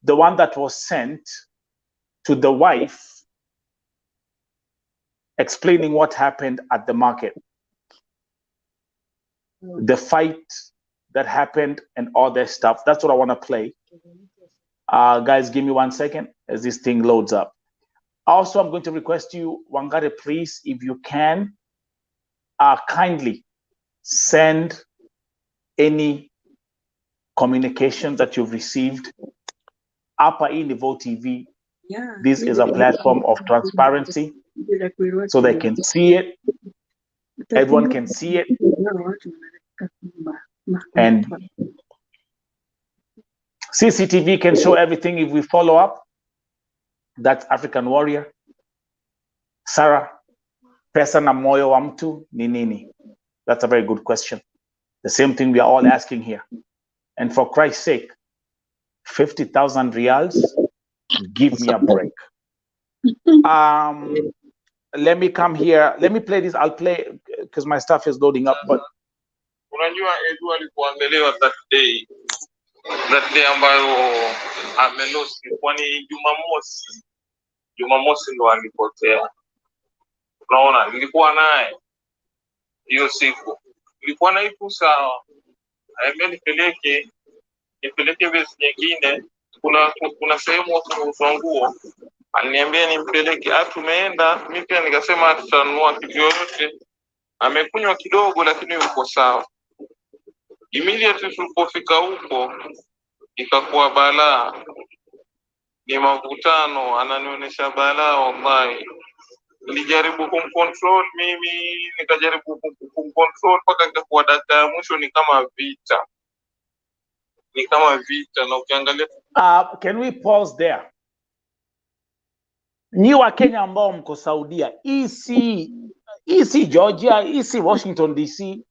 the one that was sent to the wife, explaining what happened at the market, the fight that happened and all that stuff. That's what I want to play. Guys, give me 1 second as this thing loads up. Also, I'm going to request you, Wangari, please, if you can, kindly send any communication that you've received. Upper in the Vote TV. Yeah. This is a platform of transparency, so they can see it. Everyone can see it. And CCTV can show everything if we follow up. That's African Warrior. Sarah, pesa na moyo wa mtu ni nini? That's a very good question. The same thing we are all asking here. And for Christ's sake, 50,000 reals, give me a break. Let me come here. Let me play this. I'll play because my stuff is loading up. But unajua Edu alikuambelewa that day ambayo amelosi, kwani Jumamosi ndo alipotea. Unaona, nilikuwa naye hiyo siku, nilikuwa na ipo sawa, nipeleke besi nyingine. Kuna sehemu wa nguo aliniambia nimpeleke. Tumeenda, mimi pia nikasema tutanunua kitu yoyote. Amekunywa kidogo lakini yuko sawa. Immediately tulipofika huko ikakuwa balaa, ni mavutano, ananionyesha balaa. Wallahi nilijaribu kumcontrol mimi, nikajaribu kumcontrol mpaka ikakuwa dakika ya mwisho ni kama vita. Na ukiangalia can we pause there? Nyi wa Kenya ambao mko Saudia, EC Georgia, EC Washington DC,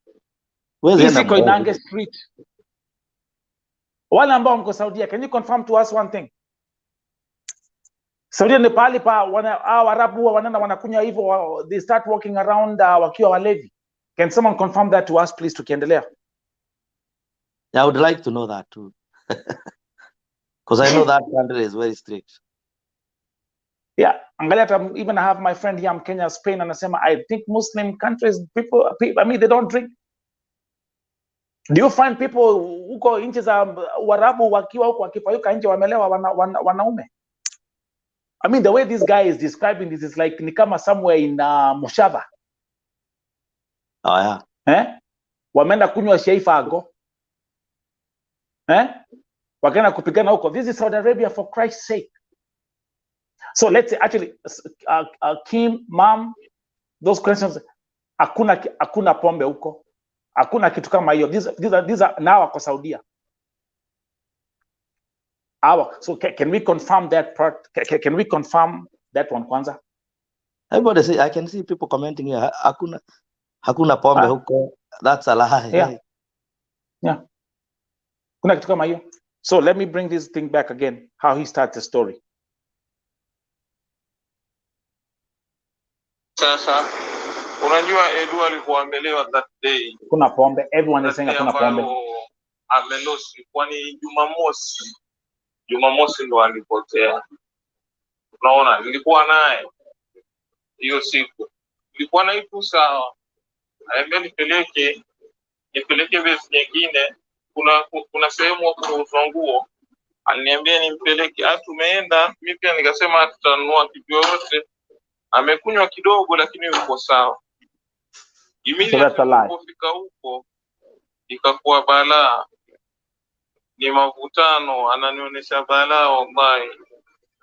EC Koinange Street, wale ambao mko Saudia, can you confirm to us one thing? Saudia ni pahali pa Waarabu wanakunywa hivyo, they start walking around wakiwa walevi. Can someone confirm that to us please, tukiendelea? Yeah, I would like to know that too. Because I know that country is very strict. Yeah, angalia, even I have my friend here in Kenya, Spain, anasema I think Muslim countries, people, I mean, they don't drink. Do you find people huko nchi za Waarabu wakiwa huko wakipayuka nje wamelewa wanaume? I mean, the way this guy is describing this is like ni kama somewhere in Moshava. Oh yeah. Wameenda kunywa sheifago. Wakaenda kupigana huko. This is Saudi Arabia, for Christ's sake. So let's say, actually, Kim, mom, those questions, hakuna pombe huko. Hakuna kitu kama hiyo. These are now wako Saudia. So can we confirm that part? Can we confirm that one kwanza? Everybody say, I can see people commenting here. Hakuna pombe huko. That's a lie. Yeah. Kuna kitu kama hiyo. So let me bring this thing back again, how he starts the story. Sasa unajua Edu alikuambelewa that day. Kuna pombe, everyone is saying kuna pombe. Amelosi, kwani Jumamosi Jumamosi ndo alipotea. Unaona, nilikuwa naye hiyo siku, nilikuwa naye tu sawa. Aambia nipeleke base nyingine, kuna sehemu hapo kuuzwa nguo, aliniambia nimpeleke. Tumeenda, mimi pia nikasema tutanunua kitu yote. Amekunywa kidogo lakini yuko sawa. Tulipofika huko ikakuwa balaa, ni mavutano, ananionyesha balaa wallahi.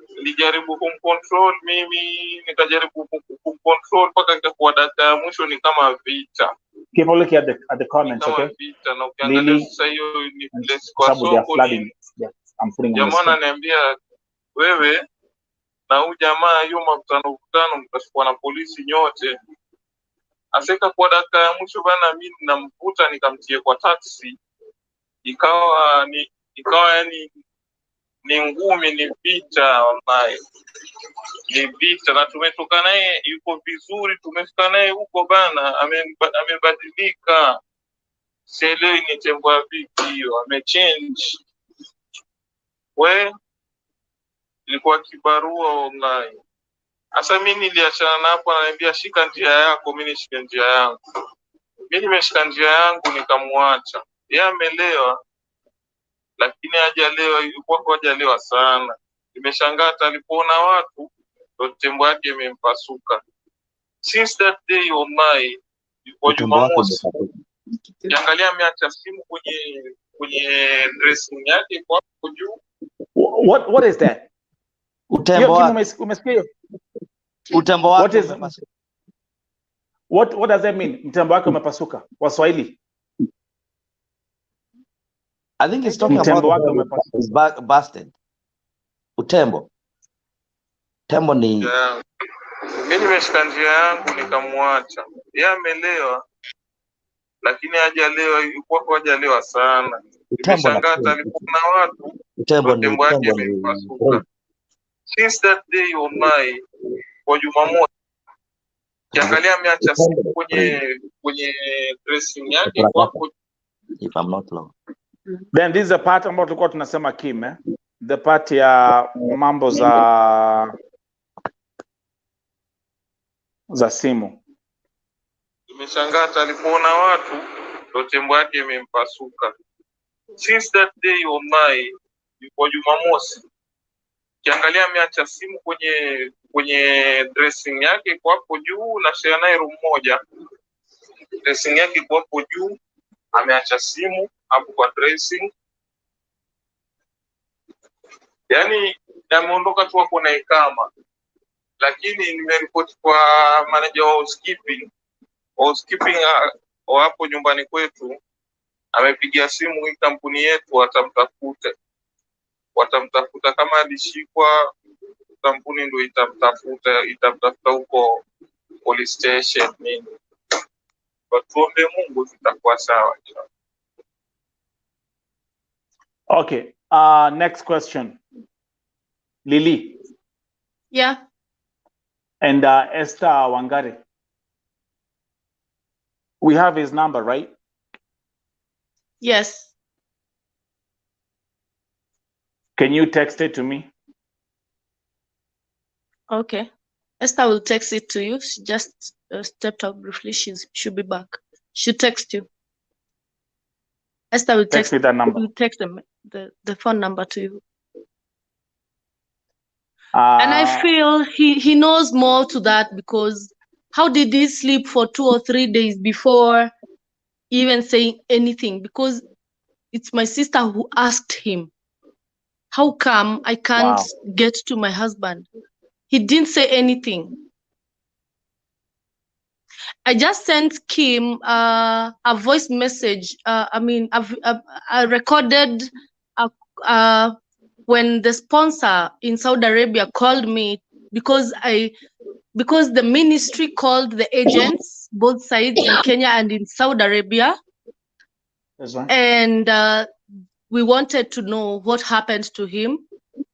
Nilijaribu kumcontrol mimi, nikajaribu kumcontrol mpaka ikakuwa dakika ya mwisho ni kama vita. Keep looking at the comments, okay? Vita, na ukiangalia sasa hiyo ni place kwa soko ni. Jamaa ananiambia wewe na huyu jamaa hiyo mavutano mtashikwa na polisi nyote. Aseka kwa dakika ya mwisho bana, mimi namvuta nikamtie kwa taxi. Ikawa yani ni ngumi, ni vita wallahi. Ni vita, na tumetoka naye yuko vizuri, tumefika naye huko bana, amebadilika. Sielewi ni tembo vipi hiyo, amechange. Ilikuwa kibarua wallahi. Sasa mimi niliachana na hapo, ananiambia shika njia yako, mimi nishike njia yangu. Mimi nimeshika njia yangu nikamwacha. Yeye amelewa, lakini hajalewa, yuko hajalewa sana. Nimeshangaa alipoona watu ndo tembo yake imempasuka. Since that day wallahi, yuko Jumamosi. Kiangalia ameacha simu kwenye dressing yake kwa juu. What is that? Utembo umesikia? Utembo wake what does that mean? Mtembo wake umepasuka kwa Swahili? I think it's talking about busted. Utembo. Tembo ni mimi nimeshika njia yangu nikamwacha. Yeye amelewa, lakini hajalewa, yuko hajalewa sana. Nimeshangaa alipoona watu tembo yake imepasuka. Since that day wallahi, kwa Jumamosi kiangalia ameacha simu kwenye dressing yake kwa if I'm not wrong. Then this is the part ambao tulikuwa tunasema Kim, the part ya mambo za simu. Nimeshangaa alipoona watu ndo tembo yake imempasuka. Since that day wallahi, kwa Jumamosi kiangalia ameacha simu kwenye dressing yake kwa hapo juu, na share naye room moja. Dressing yake kwa hapo juu, ameacha simu hapo kwa dressing. Yani ameondoka tu hapo na ikama. Lakini nimeripoti kwa manager wa housekeeping hapo nyumbani kwetu, amepigia simu hii kampuni yetu, watamtafuta kama alishikwa, kampuni ndio itamtafuta huko police station nini. Tuombe Mungu tutakuwa sawa. Okay, next question. Lily. Yeah. And Esther Wangari. We have his number, right? Yes. Can you text it to me? Okay. Esther will text it to you. She just stepped out briefly. She'll be back. She'll text you. Esther will text me that number. Will text the phone number to you. And I feel he knows more to that, because how did he sleep for 2 or 3 days before even saying anything? Because it's my sister who asked him, how come I can't get to my husband? He didn't say anything. I just sent Kim a voice message. I recorded when the sponsor in Saudi Arabia called me, because the ministry called the agents, both sides in Kenya and in Saudi Arabia. That's right. And we wanted to know what happened to him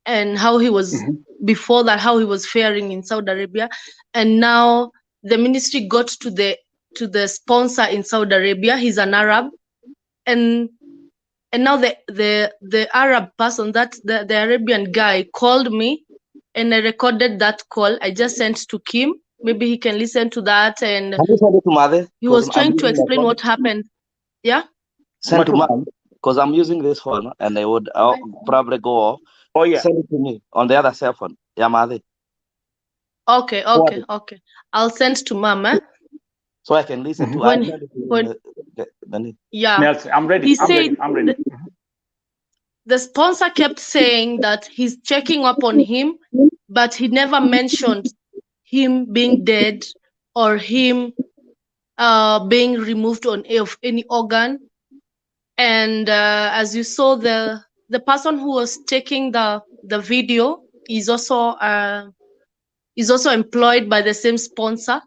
and how he was before that, how he was faring in Saudi Arabia. And now the ministry got to the sponsor in Saudi Arabia. He's an Arab, and And now the Arab person, that the Arabian guy, called me, and I recorded that call. I just sent to Kim. Maybe he can listen to that. And Can you send it to Mother? he was trying to using my explain phone. what happened. Yeah. Send to Mom, because I'm using this phone, and I'll probably go off. Oh yeah. Send it to me on the other cell phone. Yeah, Mother. Okay. I'll send to Mom. So I can listen to yeah. Nelson, I'm ready. I'm ready. The sponsor kept saying that he's checking up on him, but he never mentioned him being dead or him being removed of any organ. And as you saw, the person who was taking the video is also employed by the same sponsor.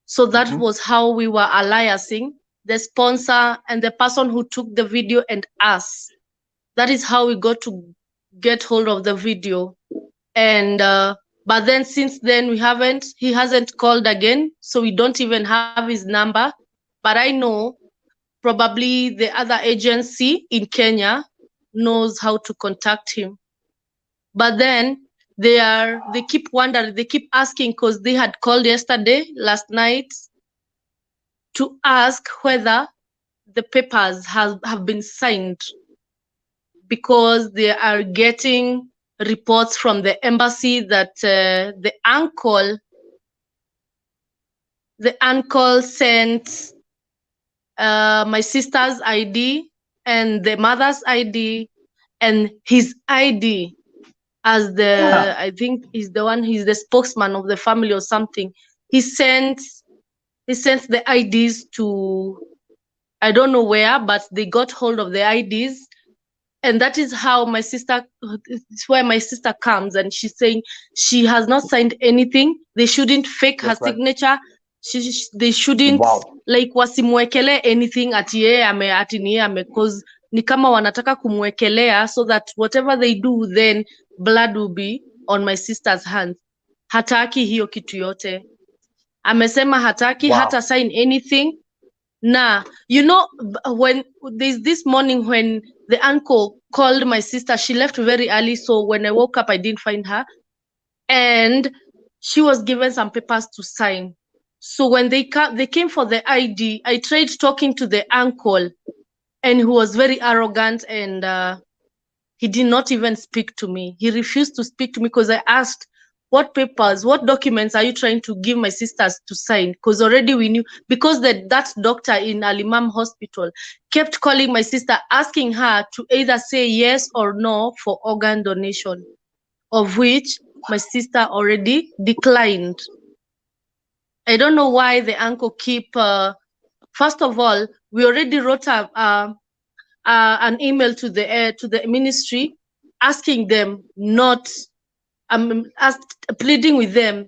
So that was how we were alliancing, the sponsor and the person who took the video and us. That is how we got to get hold of the video. And but then since then he hasn't called again, so we don't even have his number. But I know probably the other agency in Kenya knows how to contact him. But then they keep wondering, they keep asking, because they had called last night, to ask whether the papers have been signed, because they are getting reports from the embassy that the uncle sent my sister's ID and the mother's ID and his ID as I think he's the spokesman of the family or something. He sent the IDs to, I don't know where, but they got hold of the IDs. And that is how it's where my sister comes, and she's saying she has not signed anything. They shouldn't fake her signature. They shouldn't like wasimwekele anything ati yeye because ni kama wanataka kumwekelea so that whatever they do, then blood will be on my sister's hands. Hataki hiyo kitu yote. Amesema hataki hata sign anything. Nah, when this morning when the uncle called my sister, she left very early. So when I woke up, I didn't find her. And she was given some papers to sign. So when they came for the ID, I tried talking to the uncle, and he was very arrogant, and he did not even speak to me. He refused to speak to me because I asked, what papers, what documents are you trying to give my sisters to sign? Because already we knew, because that doctor in Al-Imam Hospital kept calling my sister, asking her to either say yes or no for organ donation, of which my sister already declined. I don't know why the uncle keep, first of all, we already wrote an email to the ministry asking them not, pleading with them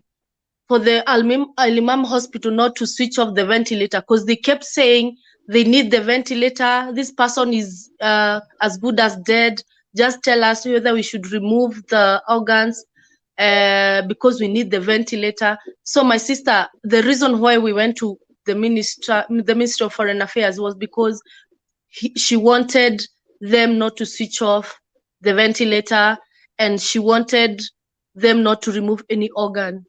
for the Al-Imam Hospital not to switch off the ventilator, because they kept saying they need the ventilator. This person is as good as dead. Just tell us whether we should remove the organs because we need the ventilator. So my sister, the reason why we went to the Ministry of Foreign Affairs was because she wanted them not to switch off the ventilator, and she wanted them not to remove any organ.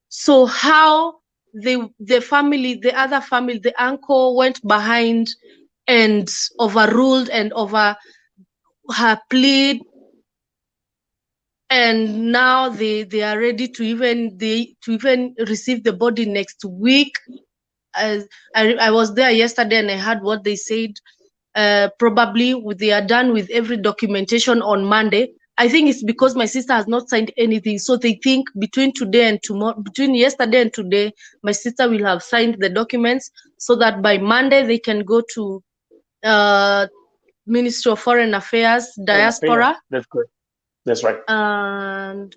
So how the other family, the uncle went behind and overruled and over her plea, and now they are ready to even receive the body next week. As I was there yesterday and I heard what they said. Probably they are done with every documentation on Monday. I think it's because my sister has not signed anything. So they think between yesterday and today, my sister will have signed the documents so that by Monday they can go to Ministry of Foreign Affairs, Diaspora. That's good. That's right. And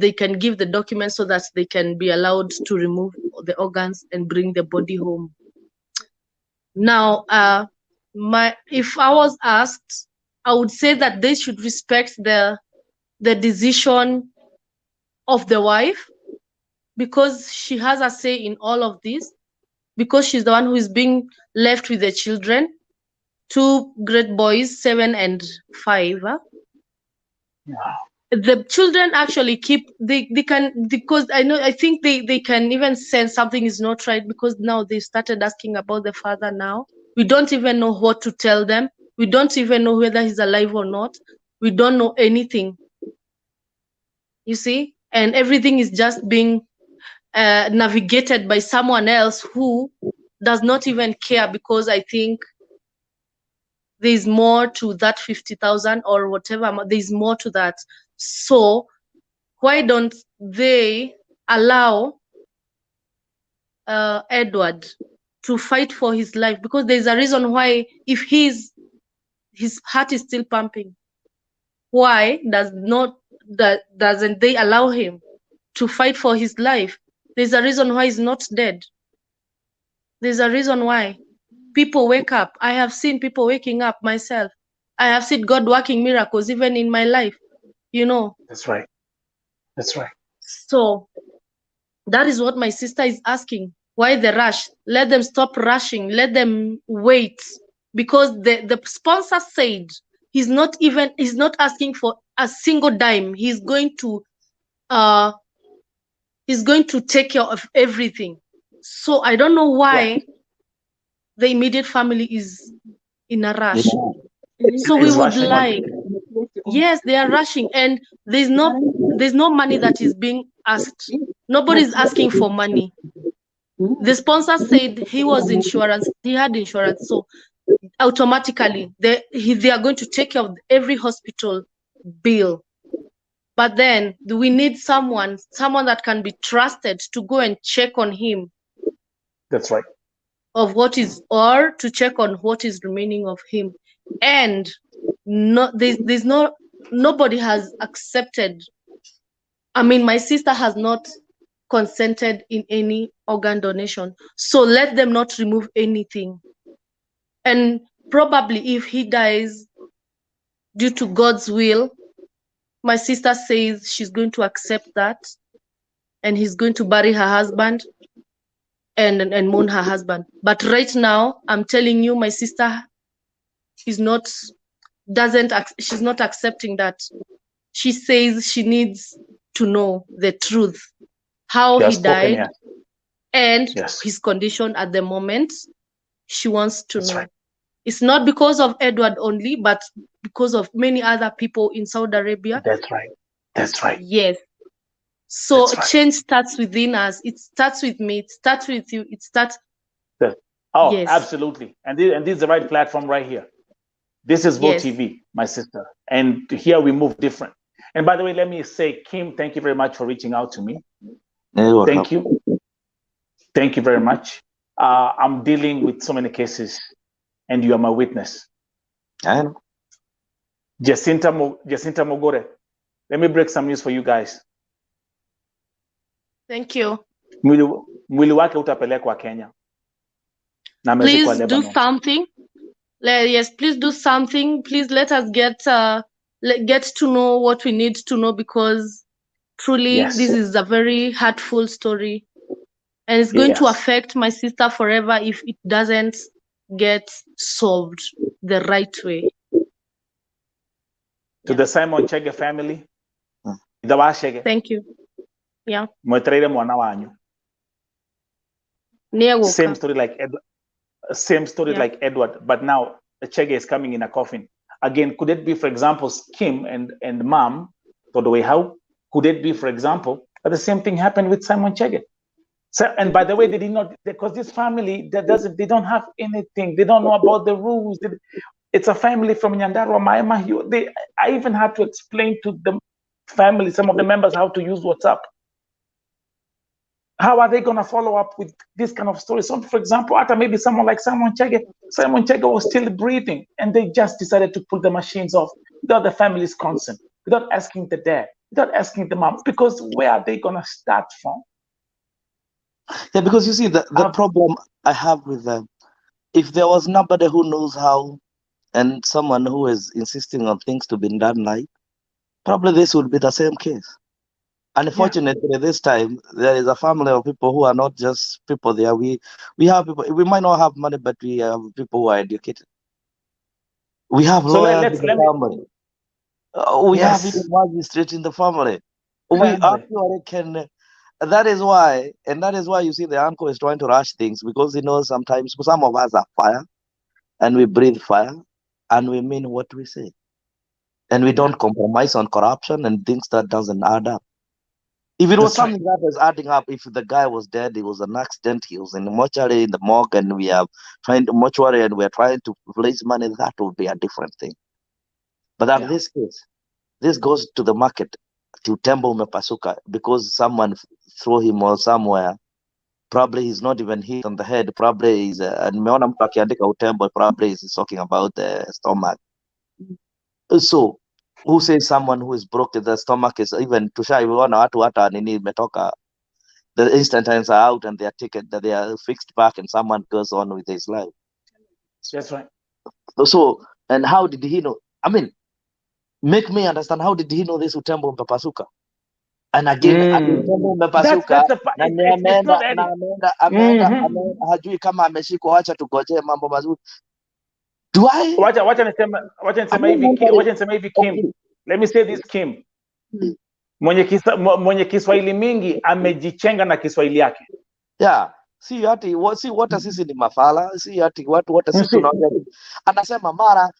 they can give the documents so that they can be allowed to remove the organs and bring the body home. Now, if I was asked, I would say that they should respect the decision of the wife, because she has a say in all of this, because she's the one who is being left with the children. two great boys, 7 and 5. Wow. The children actually keep, they can, because I think they can even sense something is not right, because now they started asking about the father now. We don't even know what to tell them. We don't even know whether he's alive or not. We don't know anything. You see? And everything is just being navigated by someone else who does not even care, because I think there's more to that 50,000 or whatever. There's more to that. So why don't they allow Edward to fight for his life? Because there's a reason why, if his heart is still pumping, why doesn't they allow him to fight for his life? There's a reason why he's not dead. There's a reason why. People wake up. I have seen people waking up myself. I have seen God working miracles even in my life, you know. That's right. That's right. So that is what my sister is asking. Why the rush? Let them stop rushing. Let them wait. Because the sponsor said he's not asking for a single dime. He's going to take care of everything. So I don't know why the immediate family is in a rush. So we would like, yes, they are rushing, and there's no money that is being asked. Nobody's asking for money. The sponsor said he had insurance, so automatically they are going to take care of every hospital bill. But then we need someone that can be trusted to go and check on him. That's right. Or to check on what is remaining of him. And nobody has accepted. I mean, my sister has not consented in any organ donation. So let them not remove anything. And probably if he dies due to God's will, my sister says she's going to accept that, and he's going to bury her husband and mourn her husband. But right now, I'm telling you, my sister she's not accepting that. She says she needs to know the truth, how he died, and his condition at the moment. She wants to know. Right. It's not because of Edward only, but because of many other people in Saudi Arabia. That's right. That's right. Yes. So change starts within us. It starts with me. It starts with you. It starts. Oh, yes. Absolutely. And this is the right platform right here. This is Vote TV, my sister. And here we move different. And by the way, let me say, Kim, thank you very much for reaching out to me. Thank you. Thank you very much. I'm dealing with so many cases, and you are my witness. I know. Jacinta Mogore, let me break some news for you guys. Thank you. Mwili wake utapelekwa Kenya. Please do something. Yes, please do something. Please let us get to know what we need to know, because truly this is a very hurtful story, and it's going to affect my sister forever if it doesn't get solved the right way. To the Simon Chege family, thank you. Yeah. Same story like Edward, but now Chege is coming in a coffin. Again, could it be, for example, Kim and Mom, to the way how? Could it be, for example, that the same thing happened with Simon Chege? So, and by the way, they did not, because this family they don't have anything. They don't know about the rules. It's a family from Nyandarua, Maema. I even had to explain to the family, some of the members, how to use WhatsApp. How are they going to follow up with this kind of story? So, for example, after maybe someone like Simon Chege was still breathing, and they just decided to put the machines off without the family's consent, without asking the dad, without asking the mom, because where are they going to start from? Yeah, because you see, the problem I have with them, if there was nobody who knows how, and someone who is insisting on things to be done right, probably this would be the same case. Unfortunately, this time there is a family of people who are not just people there. We have people. We might not have money, but we have people who are educated. We have lawyers in the family. We Yes. have even magistrates in the family. We actually can. That is why you see the uncle is trying to rush things, because he knows sometimes some of us are fire, and we breathe fire, and we mean what we say, and we don't compromise on corruption and things that doesn't add up. If it was something that was adding up, if the guy was dead, it was an accident, he was in the mortuary, in the morgue, and we are trying to mortuary and we're trying to raise money, that would be a different thing. But in this case, this goes to the market, to Tembo Umepasuka, because someone threw him or somewhere. Probably he's not even hit on the head. Probably he's nimeona mtu akiandika utembo, probably he's talking about the stomach. So who says someone who is broke the stomach is even tushaiona watu hata nini imetoka, the instantaneous are out and they are taken, that they are fixed back, and someone goes on with his life. That's right. So, and how did he know? I mean, make me understand, how did he know this utembo umepasuka? And again, utembo umepasuka ameenda hajui kama ameshikwa. Wacha tugojee mambo mazuri. Wacha nisema hivi Kim. Let me say this, Kim. Mwenye Kiswahili mingi amejichenga na Kiswahili yake. Yeah. Si wata sisi ni mafala, si ati watu wata sisi tunaongea. Anasema mara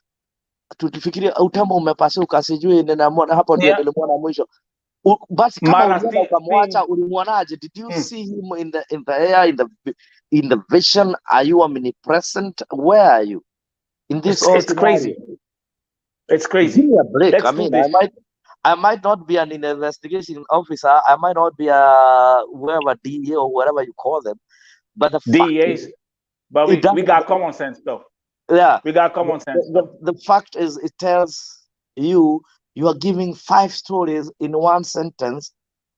tukifikiria utembo umepasuka, sijui ninamwona hapo, ndio nilimwona mwisho. Basi kama ukamwacha, ulimwonaje? Did you see him in the air, in the vision? Are you omnipresent? Where are you in this? It's crazy. It's crazy. Give me a break. I mean, I might not be an investigation officer. I might not be a whoever DEA or whatever you call them, but the DEAs. Fact is, but we got common sense though. Yeah, we got common sense. The fact is, it tells you are giving 5 stories in one sentence.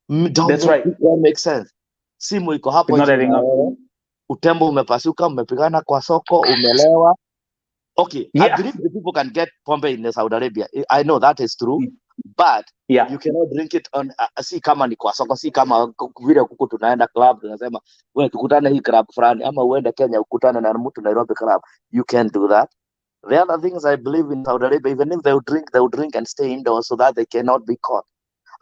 That's right. That makes sense. Simu iko hapo, utembo umepasuka, umepigana kwa soko, umelewa. Okay, I believe the people can get pombe in Saudi Arabia. I know that is true, but you cannot drink it on. Si kama ni kwa soko, si kama vile kuku tunaenda club tunasema wewe tukutane hii club fulani, ama uende Kenya ukutane na mtu Nairobi club. You can't do that. The other things I believe in Saudi Arabia, even if they will drink and stay indoors so that they cannot be caught.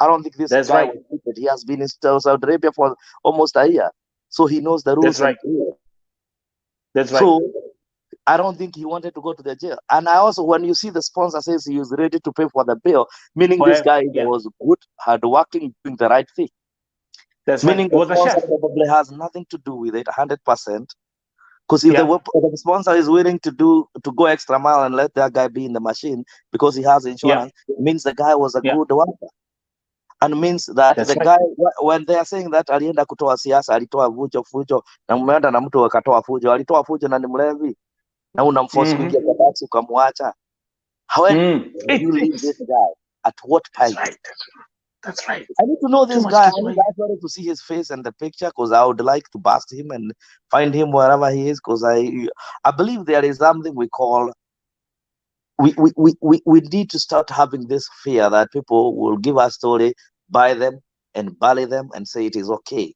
I don't think this guy was stupid. He has been in Saudi Arabia for almost a year, so he knows the rules. That's right. That's right. So I don't think he wanted to go to the jail. And I also, when you see the sponsor says he was ready to pay for the bill, meaning this guy was good, hardworking, doing the right thing. That's meaning right. The sponsor probably has nothing to do with it, 100%. Because if the sponsor is willing to go extra mile and let that guy be in the machine because he has insurance, it means the guy was a good worker. And means that the guy, when they are saying that alienda kutoa siasa, alitoa fujo, na mmeenda na mtu akatoa fujo, alitoa fujo na ni mlevi, na unamforce kuingia kwa taxi ukamwacha. However, you leave this guy at what time? That's right. I need to know this guy. I need actually to see his face and the picture, because I would like to bust him and find him wherever he is, because I believe there is something we call, we need to start having this fear that people will give us story, buy them and bury them and say it is okay.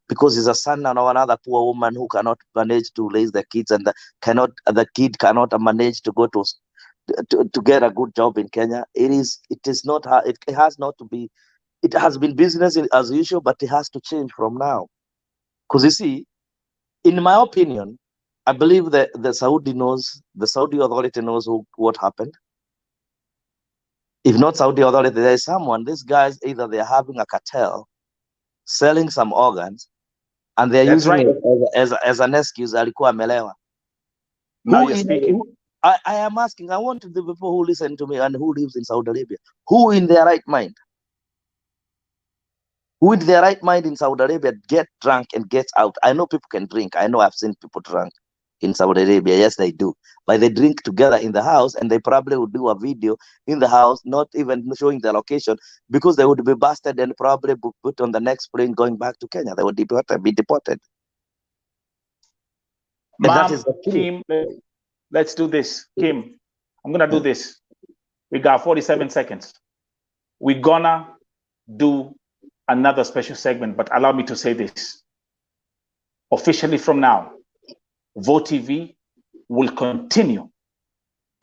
Because he's a son of another poor woman who cannot manage to raise the kids, and the kid cannot manage to go to get a good job in Kenya. It has been business as usual, but it has to change from now. Because you see, in my opinion, I believe that the Saudi authority knows what happened. If not Saudi authority, there is someone, these guys, either they're having a cartel, selling some organs, and they're using it as an excuse. Alikuwa amelewa. Now you're speaking. I am asking, I want the people who listen to me and who lives in Saudi Arabia, who in their right mind? Who in their right mind in Saudi Arabia get drunk and gets out? I know people can drink. I know I've seen people drunk in Saudi Arabia. Yes, they do. But they drink together in the house, and they probably would do a video in the house, not even showing the location, because they would be busted and probably put on the next plane going back to Kenya. They would be deported. And that is the Kim, let's do this. Kim, I'm going to do this. We got 47 seconds. We're going to do another special segment, but allow me to say this. Officially from now, VOTV will continue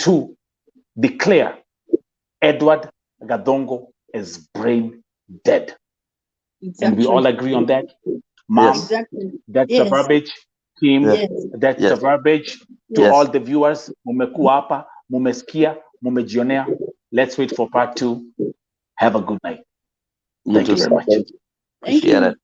to declare Edward Gathungu is brain dead. Exactly. And we all agree on that. Mom, Exactly. that's the verbiage. Team, that's the verbiage. To all the viewers, mumekuapa, mumesikia, mumejionea. Let's wait for part 2. Have a good night. Thank you very much. Thank you.